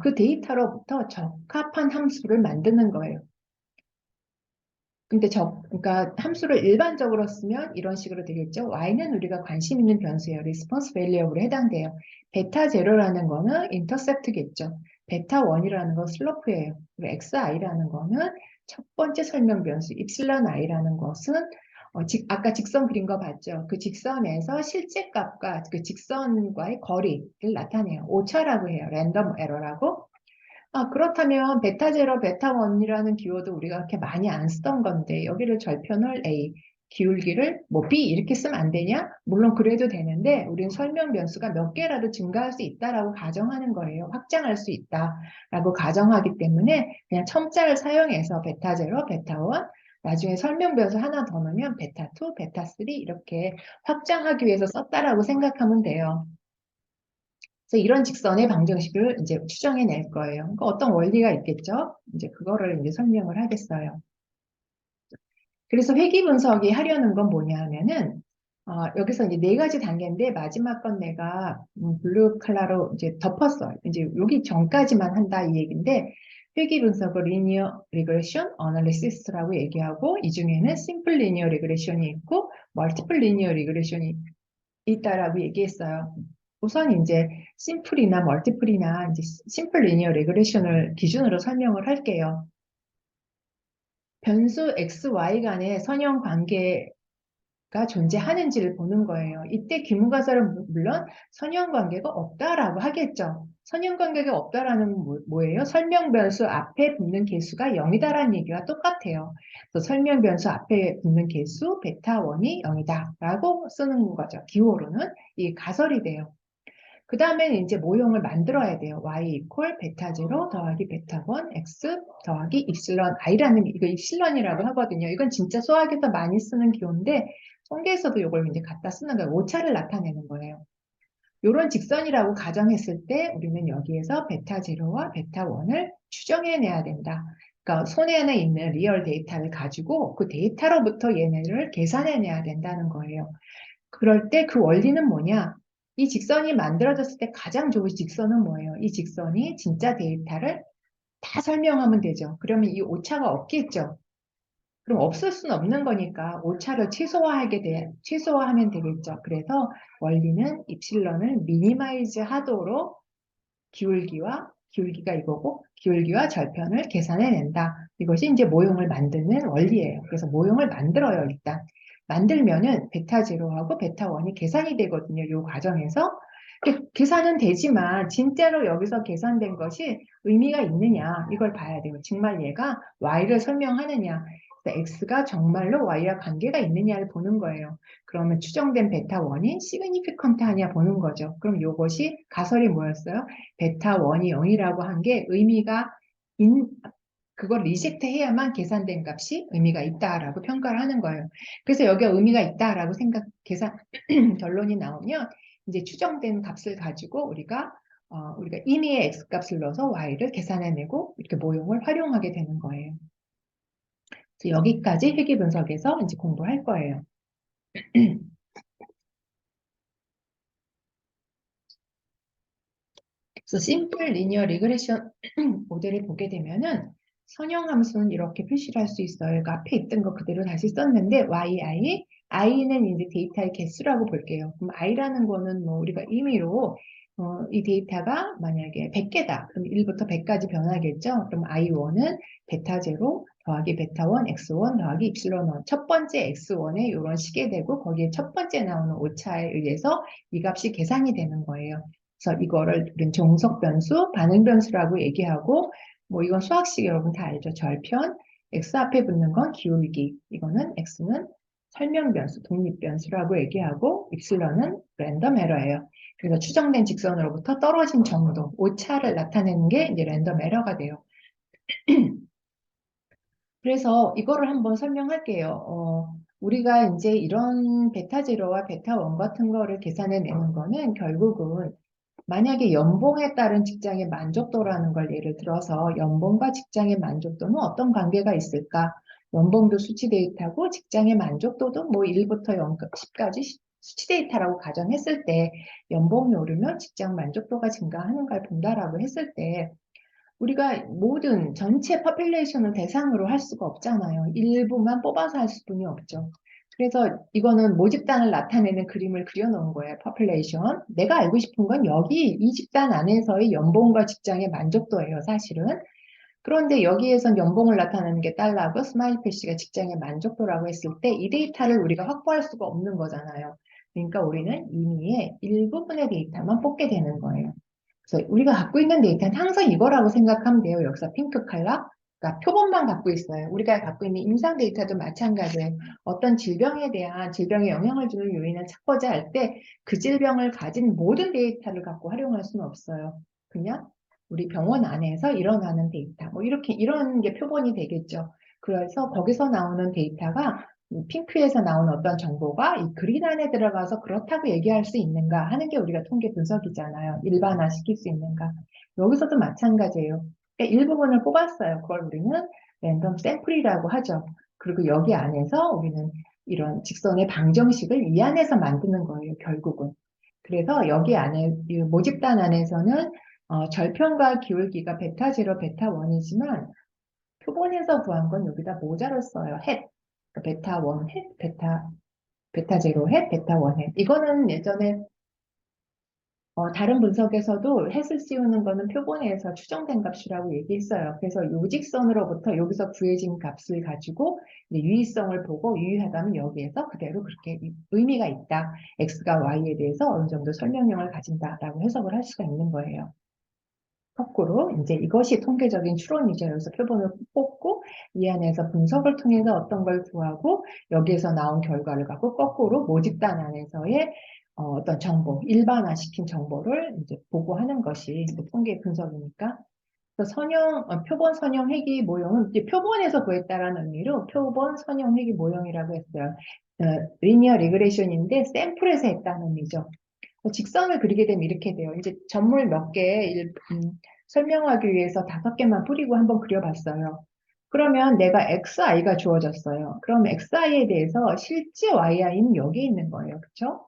그 데이터로부터 적합한 함수를 만드는 거예요. 근데 그러니까 함수를 일반적으로 쓰면 이런 식으로 되겠죠. y는 우리가 관심 있는 변수예요. response value으로 해당돼요. 베타 제로라는 거는 인터셉트겠죠. 베타 1이라는 건 슬로프예요. 그리고 xi라는 거는 첫 번째 설명 변수, 입실론 i라는 것은 아까 직선 그린 거 봤죠? 그 직선에서 실제 값과 그 직선과의 거리를 나타내요. 오차라고 해요. 랜덤 에러라고. 그렇다면 베타 제로, 베타 원이라는 기호도 우리가 그렇게 많이 안 쓰던 건데 여기를 절편을 A, 기울기를 뭐 B 이렇게 쓰면 안 되냐? 물론 그래도 되는데 우리는 설명 변수가 몇 개라도 증가할 수 있다라고 가정하는 거예요. 확장할 수 있다라고 가정하기 때문에 그냥 첨자를 사용해서 베타 제로, 베타 원, 나중에 설명 변수 하나 더 넣으면 베타 2, 베타 3 이렇게 확장하기 위해서 썼다라고 생각하면 돼요. 그래서 이런 직선의 방정식을 이제 추정해 낼 거예요. 그러니까 어떤 원리가 있겠죠? 이제 그거를 이제 설명을 하겠어요. 그래서 회귀 분석이 하려는 건 뭐냐 하면은, 여기서 이제 네 가지 단계인데, 마지막 건 내가 블루 컬러로 이제 덮었어요. 이제 여기 전까지만 한다 이 얘기인데, 회귀 분석을 linear regression analysis라고 얘기하고, 이 중에는 simple linear regression이 있고, multiple linear regression이 있다라고 얘기했어요. 우선 이제 심플이나 멀티플이나 이제 심플 리니어 레그레션을 기준으로 설명을 할게요. 변수 x, y 간의 선형 관계가 존재하는지를 보는 거예요. 이때 귀문가설은 물론 선형 관계가 없다라고 하겠죠. 선형 관계가 없다라는 뭐예요? 설명 변수 앞에 붙는 개수가 0이다라는 얘기와 똑같아요. 그래서 설명 변수 앞에 붙는 개수 베타 1이 0이다라고 쓰는 거죠. 기호로는 이 가설이 돼요. 그 다음에는 이제 모형을 만들어야 돼요. y 이퀄 베타 제로 더하기 베타 1 x 더하기 입실론 i라는 이거 입실론이라고 하거든요. 이건 진짜 수학에서 많이 쓰는 기호인데 통계에서도 이걸 이제 갖다 쓰는 거예요. 오차를 나타내는 거예요. 이런 직선이라고 가정했을 때 우리는 여기에서 베타 제로와 베타 1을 추정해내야 된다. 그러니까 손에 하나 있는 리얼 데이터를 가지고 그 데이터로부터 얘네를 계산해내야 된다는 거예요. 그럴 때 그 원리는 뭐냐? 이 직선이 만들어졌을 때 가장 좋은 직선은 뭐예요? 이 직선이 진짜 데이터를 다 설명하면 되죠. 그러면 이 오차가 없겠죠. 그럼 없을 수는 없는 거니까 오차를 최소화하면 되겠죠. 그래서 원리는 입실론을 미니마이즈 하도록 기울기가 이거고 기울기와 절편을 계산해낸다. 이것이 이제 모형을 만드는 원리예요. 그래서 모형을 만들어요, 일단. 만들면은 베타 제로하고 베타 1이 계산이 되거든요. 이 과정에서. 계산은 되지만 진짜로 여기서 계산된 것이 의미가 있느냐 이걸 봐야 돼요. 정말 얘가 y를 설명하느냐. x가 정말로 y와 관계가 있느냐를 보는 거예요. 그러면 추정된 베타 1이 시그니피컨트 하냐 보는 거죠. 그럼 이것이 가설이 뭐였어요? 베타 1이 0이라고 한 게 의미가 그걸 리젝트 해야만 계산된 값이 의미가 있다라고 평가를 하는 거예요. 그래서 여기가 의미가 있다라고 계산, 결론이 나오면 이제 추정된 값을 가지고 우리가 임의의 x 값을 넣어서 y를 계산해내고 이렇게 모형을 활용하게 되는 거예요. 그래서 여기까지 회귀 분석에서 이제 공부할 거예요. 그래서 심플 리니어 리그레션 모델을 보게 되면은 선형함수는 이렇게 표시를 할 수 있어요. 그 앞에 있던 거 그대로 다시 썼는데 i는 이제 데이터의 개수라고 볼게요. 그럼 i라는 거는 뭐 우리가 임의로 이 데이터가 만약에 100개다. 그럼 1부터 100까지 변하겠죠. 그럼 i1은 베타0 더하기 베타1 x1 더하기 입실론1. 첫 번째 x1에 이런 식이 되고 거기에 첫 번째 나오는 오차에 의해서 이 값이 계산이 되는 거예요. 그래서 이거를 우린 종속 변수, 반응 변수라고 얘기하고 뭐 이건 수학식 여러분 다 알죠. 절편, x 앞에 붙는 건 기울기, 이거는 x는 설명 변수, 독립 변수라고 얘기하고 입실론은 랜덤 에러예요. 그래서 추정된 직선으로부터 떨어진 정도, 오차를 나타내는 게 이제 랜덤 에러가 돼요. 그래서 이거를 한번 설명할게요. 우리가 이제 이런 베타0와 베타1 같은 거를 계산해내는 거는 결국은 만약에 연봉에 따른 직장의 만족도라는 걸 예를 들어서 연봉과 직장의 만족도는 어떤 관계가 있을까? 연봉도 수치 데이터고 직장의 만족도도 뭐 1부터 10까지 수치 데이터라고 가정했을 때 연봉이 오르면 직장 만족도가 증가하는 걸 본다라고 했을 때 우리가 모든 전체 퍼퓰레이션을 대상으로 할 수가 없잖아요. 일부만 뽑아서 할 수뿐이 없죠. 그래서 이거는 모집단을 나타내는 그림을 그려놓은 거예요. 퍼퓰레이션. 내가 알고 싶은 건 여기 이 집단 안에서의 연봉과 직장의 만족도예요. 사실은. 그런데 여기에선 연봉을 나타내는 게 달러고 스마일 패시가 직장의 만족도라고 했을 때 이 데이터를 우리가 확보할 수가 없는 거잖아요. 그러니까 우리는 임의의 일부분의 데이터만 뽑게 되는 거예요. 그래서 우리가 갖고 있는 데이터는 항상 이거라고 생각하면 돼요. 여기서 핑크 컬러. 그러니까 표본만 갖고 있어요. 우리가 갖고 있는 임상 데이터도 마찬가지예요. 어떤 질병에 대한 질병에 영향을 주는 요인을 찾고자 할 때 그 질병을 가진 모든 데이터를 갖고 활용할 수는 없어요. 그냥 우리 병원 안에서 일어나는 데이터, 뭐 이렇게 이런 게 표본이 되겠죠. 그래서 거기서 나오는 데이터가 핑크에서 나온 어떤 정보가 이 그린 안에 들어가서 그렇다고 얘기할 수 있는가 하는 게 우리가 통계 분석이잖아요. 일반화 시킬 수 있는가. 여기서도 마찬가지예요. 그러니까 일부분을 뽑았어요. 그걸 우리는 랜덤 샘플이라고 하죠. 그리고 여기 안에서 우리는 이런 직선의 방정식을 이 안에서 만드는 거예요. 결국은. 그래서 여기 안에 이 모집단 안에서는 절편과 기울기가 베타0, 베타1이지만 표본에서 구한 건 여기다 모자를 써요. 햇. 베타1 햇, 베타0 햇, 베타1 햇. 이거는 예전에 다른 분석에서도 햇을 씌우는 거는 표본에서 추정된 값이라고 얘기했어요. 그래서 요직선으로부터 여기서 구해진 값을 가지고 유의성을 보고 유의하다면 여기에서 그대로 그렇게 의미가 있다. x가 y에 대해서 어느 정도 설명력을 가진다라고 해석을 할 수가 있는 거예요. 거꾸로 이제 이것이 통계적인 추론이죠. 여기서 표본을 뽑고 이 안에서 분석을 통해서 어떤 걸 구하고 여기에서 나온 결과를 갖고 거꾸로 모집단 안에서의 어떤 정보, 일반화시킨 정보를 이제 보고하는 것이 통계 분석이니까. 그래서 표본 선형 회귀 모형은 이제 표본에서 구했다라는 의미로 표본 선형 회귀 모형이라고 했어요. 리니어 리그레션인데 샘플에서 했다는 의미죠. 직선을 그리게 되면 이렇게 돼요. 이제 점물 몇 개 설명하기 위해서 5개만 뿌리고 한번 그려봤어요. 그러면 내가 xi가 주어졌어요. 그럼 xi에 대해서 실제 yi는 여기에 있는 거예요. 그렇죠?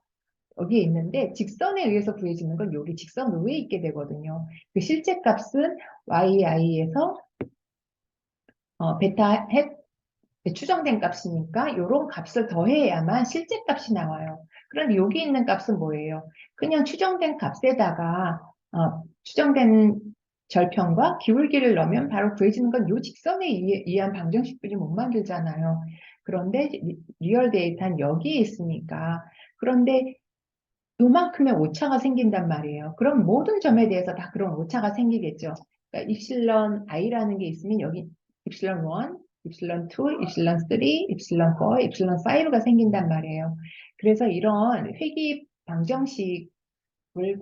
여기에 있는데 직선에 의해서 구해지는 건 여기 직선 위에 있게 되거든요. 그 실제 값은 yi에서 베타 햇 추정된 값이니까 이런 값을 더해야만 실제 값이 나와요. 그런데 여기 있는 값은 뭐예요? 그냥 추정된 값에다가 추정된 절편과 기울기를 넣으면 바로 구해지는 건 이 직선에 의한 방정식뿐이 못 만들잖아요. 그런데 리얼 데이터는 여기에 있으니까 그런데 요만큼의 오차가 생긴단 말이에요. 그럼 모든 점에 대해서 다 그런 오차가 생기겠죠. 그러니까 입실론 i라는 게 있으면 여기 입실론 1, 입실론 2, 입실론 3, 입실론 4, 입실론 5가 생긴단 말이에요. 그래서 이런 회귀 방정식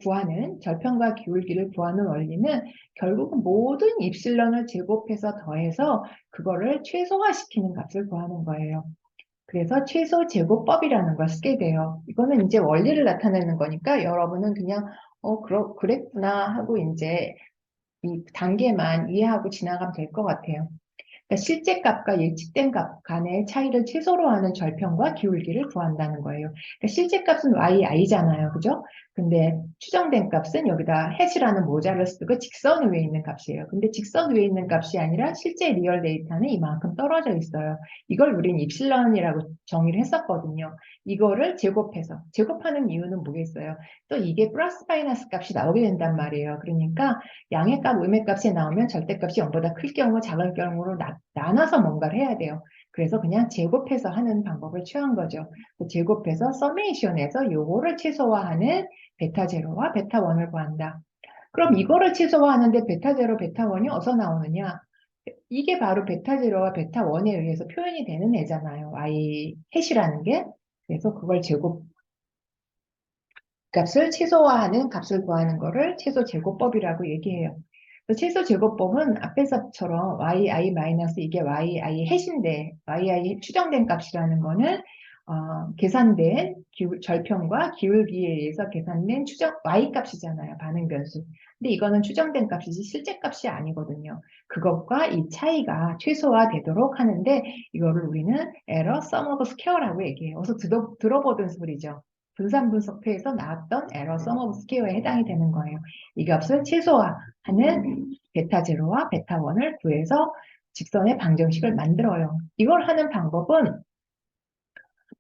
구하는 절편과 기울기를 구하는 원리는 결국은 모든 입실론을 제곱해서 더해서 그거를 최소화시키는 값을 구하는 거예요. 그래서 최소 제곱법이라는 걸 쓰게 돼요. 이거는 이제 원리를 나타내는 거니까 여러분은 그냥 그랬구나 하고 이제 이 단계만 이해하고 지나가면 될 것 같아요. 그러니까 실제 값과 예측된 값 간의 차이를 최소로 하는 절편과 기울기를 구한다는 거예요. 그러니까 실제 값은 yi잖아요. 그죠? 근데 추정된 값은 여기다 hat이라는 모자를 쓰고 직선 위에 있는 값이에요. 근데 직선 위에 있는 값이 아니라 실제 리얼 데이터는 이만큼 떨어져 있어요. 이걸 우리는 입실런이라고 정의를 했었거든요. 이거를 제곱하는 이유는 뭐겠어요? 또 이게 플러스 마이너스 값이 나오게 된단 말이에요. 그러니까 양의 값, 음의 값이 나오면 절대값이 0보다 클 경우, 작을 경우로 나눠서 뭔가를 해야 돼요. 그래서 그냥 제곱해서 하는 방법을 취한 거죠. 제곱해서 서메이션에서 요거를 최소화하는 베타 제로와 베타 원을 구한다. 그럼 이거를 최소화하는데 베타 제로, 베타 원이 어디서 나오느냐? 이게 바로 베타 제로와 베타 원에 의해서 표현이 되는 애잖아요. y 햇이라는 게. 그래서 그걸 제곱 값을 최소화하는 값을 구하는 거를 최소 제곱법이라고 얘기해요. 최소 제곱법은 앞에서처럼 yi 마이너스 이게 yi 햇인데 yi 추정된 값이라는 거는 계산된 절편과 기울기에 의해서 계산된 추정 y 값이잖아요. 반응 변수. 근데 이거는 추정된 값이지 실제 값이 아니거든요. 그것과 이 차이가 최소화되도록 하는데 이거를 우리는 에러 sum of square라고 얘기해요. 어서 들어보던 소리죠. 분산 분석회에서 나왔던 에러 sum of square에 해당이 되는 거예요. 이 값을 최소화하는 베타 제로와 베타 원을 구해서 직선의 방정식을 만들어요. 이걸 하는 방법은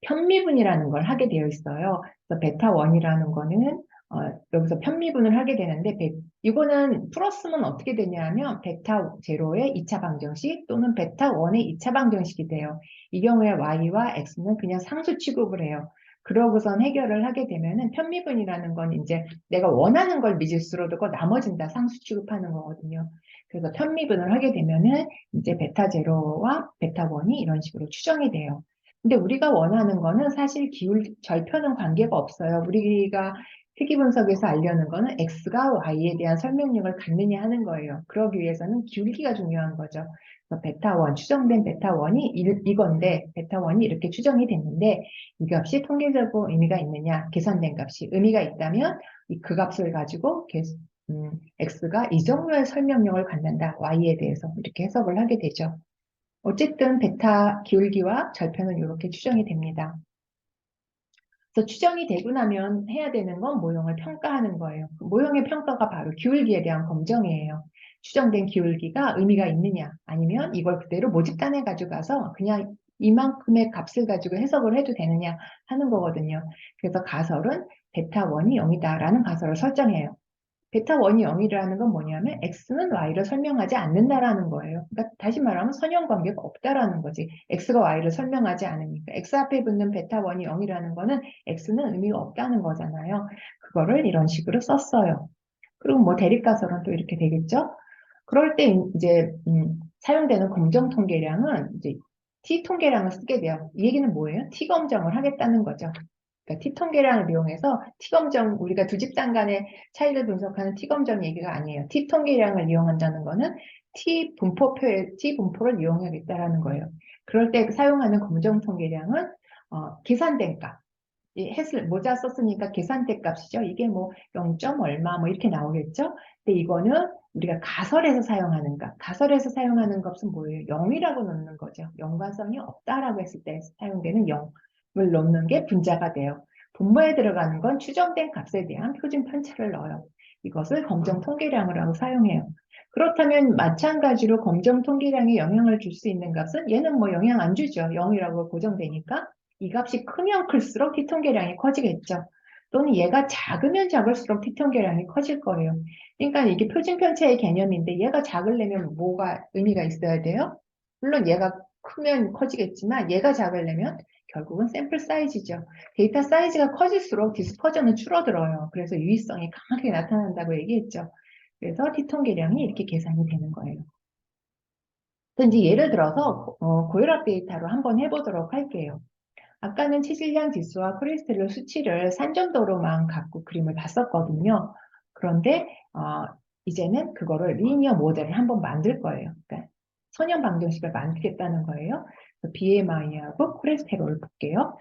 편미분이라는 걸 하게 되어 있어요. 그래서 베타 원이라는 거는 여기서 편미분을 하게 되는데 이거는 풀었으면 어떻게 되냐면 베타 제로의 2차 방정식 또는 베타 원의 2차 방정식이 돼요. 이 경우에 y와 x는 그냥 상수 취급을 해요. 그러고선 해결을 하게 되면은 편미분이라는 건 이제 내가 원하는 걸 미지수로 두고 나머진 다 상수 취급하는 거거든요. 그래서 편미분을 하게 되면은 이제 베타 제로와 베타 원이 이런 식으로 추정이 돼요. 근데 우리가 원하는 거는 사실 절편은 관계가 없어요. 우리가 회귀 분석에서 알려는 거는 x가 y에 대한 설명력을 갖느냐 하는 거예요. 그러기 위해서는 기울기가 중요한 거죠. 그래서 베타1, 추정된 베타1이 이건데 베타1이 이렇게 추정이 됐는데 이 값이 통계적으로 의미가 있느냐, 계산된 값이 의미가 있다면 그 값을 가지고 x가 이 정도의 설명력을 갖는다, y에 대해서 이렇게 해석을 하게 되죠. 어쨌든 베타 기울기와 절편은 이렇게 추정이 됩니다. 그래서 추정이 되고 나면 해야 되는 건 모형을 평가하는 거예요. 모형의 평가가 바로 기울기에 대한 검정이에요. 추정된 기울기가 의미가 있느냐 아니면 이걸 그대로 모집단에 가져가서 그냥 이만큼의 값을 가지고 해석을 해도 되느냐 하는 거거든요. 그래서 가설은 베타1이 0이다라는 가설을 설정해요. 베타1이 0이라는 건 뭐냐면 x는 y를 설명하지 않는다라는 거예요. 그러니까 다시 말하면 선형관계가 없다라는 거지. x가 y를 설명하지 않으니까. x 앞에 붙는 베타1이 0이라는 거는 x는 의미가 없다는 거잖아요. 그거를 이런 식으로 썼어요. 그리고 뭐 대립가설은 또 이렇게 되겠죠. 그럴 때 이제 사용되는 검정 통계량은 이제 t 통계량을 쓰게 돼요. 이 얘기는 뭐예요? t 검정을 하겠다는 거죠. 그러니까 T통계량을 이용해서 T검정, 우리가 두 집단 간의 차이를 분석하는 T검정 얘기가 아니에요. T통계량을 이용한다는 거는 T분포를 이용하겠다라는 거예요. 그럴 때 사용하는 검정 통계량은 계산된 값. 이 모자 썼으니까 계산대 값이죠. 이게 뭐 0. 얼마 뭐 이렇게 나오겠죠. 근데 이거는 우리가 가설에서 사용하는 값. 가설에서 사용하는 값은 뭐예요? 0이라고 넣는 거죠. 연관성이 없다라고 했을 때 사용되는 0을 넣는 게 분자가 돼요. 분모에 들어가는 건 추정된 값에 대한 표준 편차를 넣어요. 이것을 검정 통계량을 하고 사용해요. 그렇다면 마찬가지로 검정 통계량에 영향을 줄 수 있는 값은 얘는 뭐 영향 안 주죠. 0이라고 고정되니까. 이 값이 크면 클수록 티통계량이 커지겠죠. 또는 얘가 작으면 작을수록 티통계량이 커질 거예요. 그러니까 이게 표준편차의 개념인데 얘가 작으려면 뭐가 의미가 있어야 돼요? 물론 얘가 크면 커지겠지만 얘가 작으려면 결국은 샘플 사이즈죠. 데이터 사이즈가 커질수록 디스퍼전은 줄어들어요. 그래서 유의성이 강하게 나타난다고 얘기했죠. 그래서 티통계량이 이렇게 계산이 되는 거예요. 이제 예를 들어서 고혈압 데이터로 한번 해보도록 할게요. 아까는 체질량 지수와 콜레스테롤 수치를 산전도로만 갖고 그림을 봤었거든요. 그런데 이제는 그거를 리니어 모델을 한번 만들 거예요. 그러니까 선형 방정식을 만들겠다는 거예요. BMI하고 콜레스테롤을 볼게요.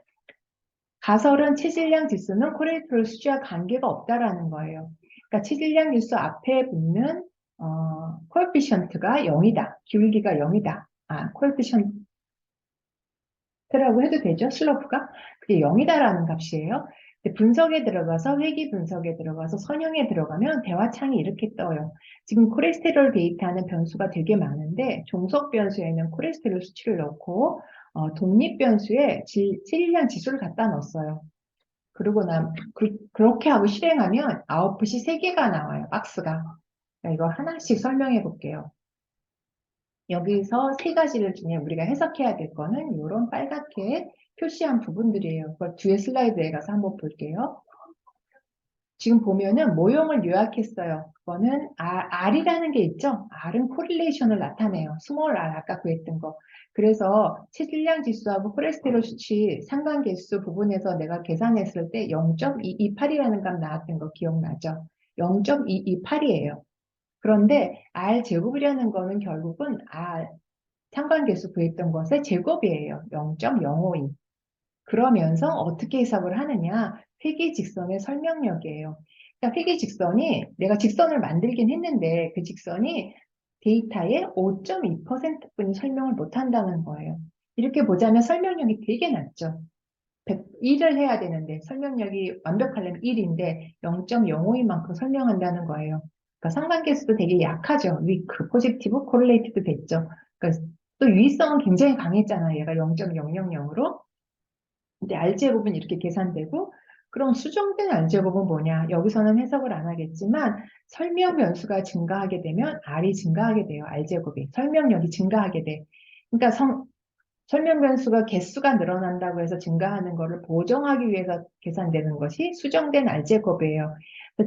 가설은 체질량 지수는 콜레스테롤 수치와 관계가 없다라는 거예요. 그러니까 체질량 지수 앞에 붙는 코에피션트가 0이다. 기울기가 0이다. 코에피션트라고 해도 되죠? 슬로프가? 그게 0이다라는 값이에요. 분석에 들어가서 회귀 분석에 들어가서 선형에 들어가면 대화창이 이렇게 떠요. 지금 콜레스테롤 데이터하는 변수가 되게 많은데 종속 변수에는 콜레스테롤 수치를 넣고 독립 변수에 체질량 지수를 갖다 넣었어요. 그러고 그렇게 하고 실행하면 아웃풋이 3개가 나와요, 박스가. 이거 하나씩 설명해 볼게요. 여기서 3가지를 중에 우리가 해석해야 될 거는 이런 빨갛게 표시한 부분들이에요. 그걸 뒤에 슬라이드에 가서 한번 볼게요. 지금 보면은 모형을 요약했어요. 그거는 R이라는 게 있죠. R은 코릴레이션을 나타내요. 스몰 r 아까 구했던 거. 그래서 체질량 지수하고 콜레스테롤 수치 상관계수 부분에서 내가 계산했을 때 0.228이라는 값 나왔던 거 기억나죠? 0.228이에요. 그런데 R 제곱이라는 거는 결국은 R 상관계수 구했던 것의 제곱이에요. 0.052. 그러면서 어떻게 해석을 하느냐? 회귀직선의 설명력이에요. 그러니까 회귀직선이 내가 직선을 만들긴 했는데 그 직선이 데이터의 5.2%뿐이 설명을 못한다는 거예요. 이렇게 보자면 설명력이 되게 낮죠. 1을 해야 되는데 설명력이 완벽하려면 1인데 0.052만큼 설명한다는 거예요. 그러니까 상관계수도 되게 약하죠. 위크, 포지티브, 코릴레이티드 됐죠. 그러니까 또 유의성은 굉장히 강했잖아요. 얘가 0.000으로. 근데 R제곱은 이렇게 계산되고 그럼 수정된 R제곱은 뭐냐? 여기서는 해석을 안 하겠지만 설명 변수가 증가하게 되면 R이 증가하게 돼요. R제곱이. 설명력이 증가하게 돼. 그러니까 설명 변수가 개수가 늘어난다고 해서 증가하는 것을 보정하기 위해서 계산되는 것이 수정된 R제곱이에요.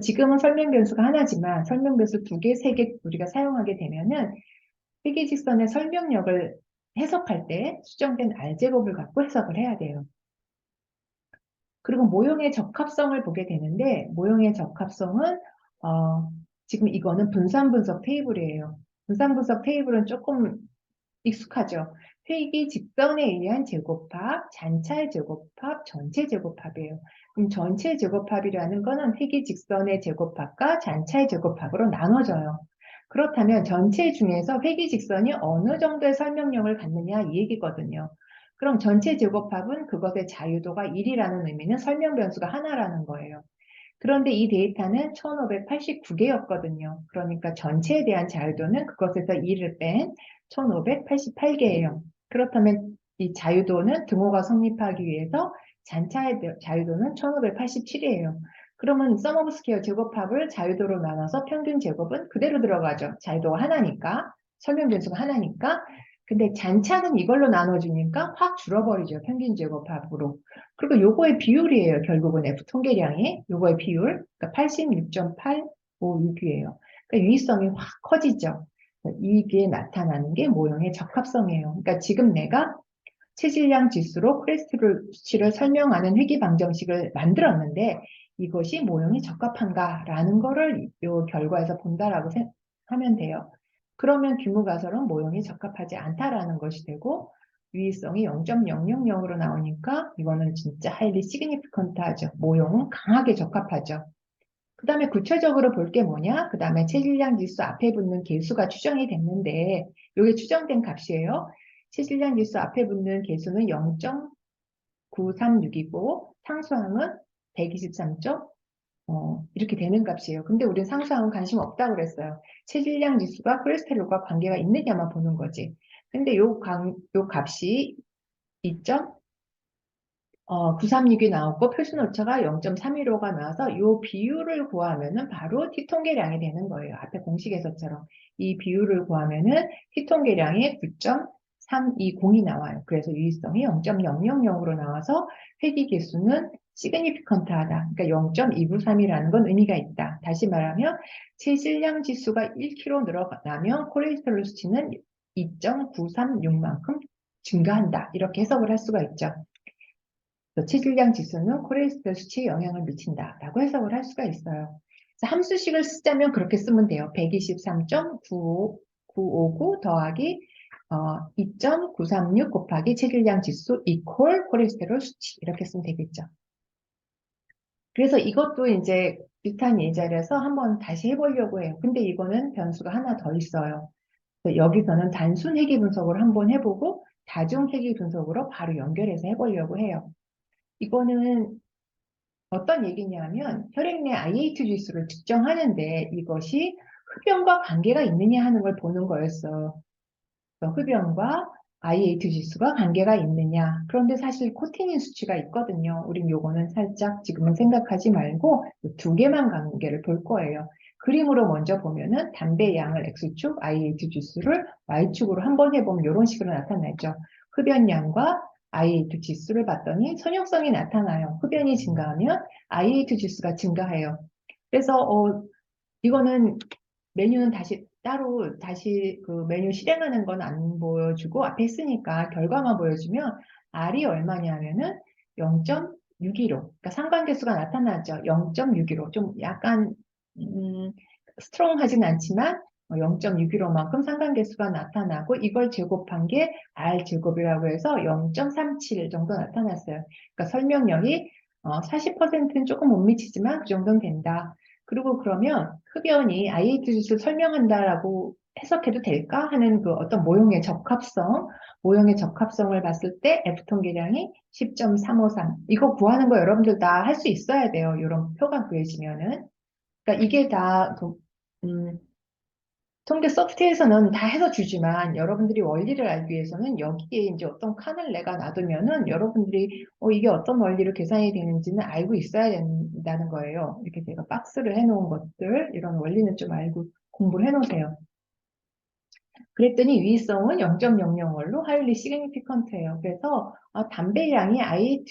지금은 설명 변수가 하나지만 설명 변수 2개, 3개 우리가 사용하게 되면은 회계직선의 설명력을 해석할 때 수정된 R제곱을 갖고 해석을 해야 돼요. 그리고 모형의 적합성을 보게 되는데 모형의 적합성은 지금 이거는 분산 분석 테이블이에요. 분산 분석 테이블은 조금 익숙하죠. 회귀 직선에 의한 제곱합, 잔차의 제곱합, 전체 제곱합이에요. 그럼 전체 제곱합이라는 거는 회귀 직선의 제곱합과 잔차의 제곱합으로 나눠져요. 그렇다면 전체 중에서 회귀 직선이 어느 정도의 설명력을 갖느냐 이 얘기거든요. 그럼 전체 제곱합은 그것의 자유도가 1이라는 의미는 설명 변수가 하나라는 거예요. 그런데 이 데이터는 1589개였거든요. 그러니까 전체에 대한 자유도는 그것에서 2를 뺀 1588개예요. 그렇다면 이 자유도는 등호가 성립하기 위해서 잔차의 자유도는 1587이에요. 그러면 썸 오브 스퀘어 제곱합을 자유도로 나눠서 평균 제곱은 그대로 들어가죠. 자유도가 하나니까, 설명 변수가 하나니까. 근데 잔차는 이걸로 나눠주니까 확 줄어버리죠. 평균 제곱합으로. 그리고 요거의 비율이에요. 결국은 F 통계량이 요거의 비율. 그러니까 86.856이에요. 그러니까 유의성이 확 커지죠. 이게 나타나는 게 모형의 적합성이에요. 그러니까 지금 내가 체질량 지수로 콜레스테롤 수치를 설명하는 회귀 방정식을 만들었는데 이것이 모형이 적합한가라는 거를 이 결과에서 본다라고 하면 돼요. 그러면 규모 가설은 모형이 적합하지 않다라는 것이 되고 유의성이 0.000으로 나오니까 이거는 진짜 하이리 시그니피컨트하죠. 모형은 강하게 적합하죠. 그 다음에 구체적으로 볼 게 뭐냐? 그 다음에 체질량 지수 앞에 붙는 개수가 추정이 됐는데 이게 추정된 값이에요. 체질량 지수 앞에 붙는 개수는 0.936이고 상수항은 123. 이렇게 되는 값이에요. 근데 우리는 상수항은 관심 없다고 그랬어요. 체질량 지수가 콜레스테롤과 관계가 있느냐만 보는 거지. 근데 요 값이 2.936이 나왔고 표준 오차가 0.315가 나와서 이 비율을 구하면은 바로 T통계량이 되는 거예요. 앞에 공식에서처럼. 이 비율을 구하면은 T통계량이 9.320이 나와요. 그래서 유의성이 0.000으로 나와서 회귀 개수는 시그니피컨트하다. 그러니까 0.293이라는 건 의미가 있다. 다시 말하면 체질량 지수가 1kg 늘어나면 콜레스테롤 수치는 2.936만큼 증가한다. 이렇게 해석을 할 수가 있죠. 또 체질량 지수는 콜레스테롤 수치에 영향을 미친다라고 해석을 할 수가 있어요. 그래서 함수식을 쓰자면 그렇게 쓰면 돼요. 123.959 더하기 2.936 곱하기 체질량 지수 이퀄 콜레스테롤 수치 이렇게 쓰면 되겠죠. 그래서 이것도 이제 비슷한 예제라서 한번 다시 해보려고 해요. 근데 이거는 변수가 하나 더 있어요. 여기서는 단순 회귀 분석을 한번 해보고 다중 회귀 분석으로 바로 연결해서 해보려고 해요. 이거는 어떤 얘기냐면 혈액 내 IH 지수를 측정하는데 이것이 흡연과 관계가 있느냐 하는 걸 보는 거였어. 흡연과 IH 지수가 관계가 있느냐. 그런데 사실 코티닌 수치가 있거든요. 우린 요거는 살짝 지금은 생각하지 말고 두 개만 관계를 볼 거예요. 그림으로 먼저 보면은 담배 양을 X축, IH 지수를 Y축으로 한번 해보면 이런 식으로 나타나죠. 흡연량과 IH 지수를 봤더니 선형성이 나타나요. 흡연이 증가하면 IH 지수가 증가해요. 그래서 이거는 메뉴는 다시 그 메뉴 실행하는 건 안 보여주고 앞에 있으니까 결과만 보여주면 R이 얼마냐면은 0.615. 그러니까 상관계수가 나타나죠. 0.615. 좀 약간 스트롱하진 않지만 0.615만큼 상관계수가 나타나고 이걸 제곱한 게 R 제곱이라고 해서 0.37 정도 나타났어요. 그러니까 설명력이 40%는 조금 못 미치지만 그 정도는 된다. 그리고 그러면 흡연이 IH 지수를 설명한다라고 해석해도 될까 하는 그 어떤 모형의 적합성을 봤을 때 F 통계량이 10.353. 이거 구하는 거 여러분들 다 할 수 있어야 돼요. 이런 표가 구해지면은. 그러니까 이게 다 통계 소프트에서는 다 해서 주지만 여러분들이 원리를 알기 위해서는 여기에 이제 어떤 칸을 내가 놔두면은 여러분들이 이게 어떤 원리로 계산이 되는지는 알고 있어야 된다는 거예요. 이렇게 제가 박스를 해놓은 것들, 이런 원리는 좀 알고 공부를 해놓으세요. 그랬더니 위성은 0.001로 하일리 시그니피컨트예요. 그래서 담배량이 IH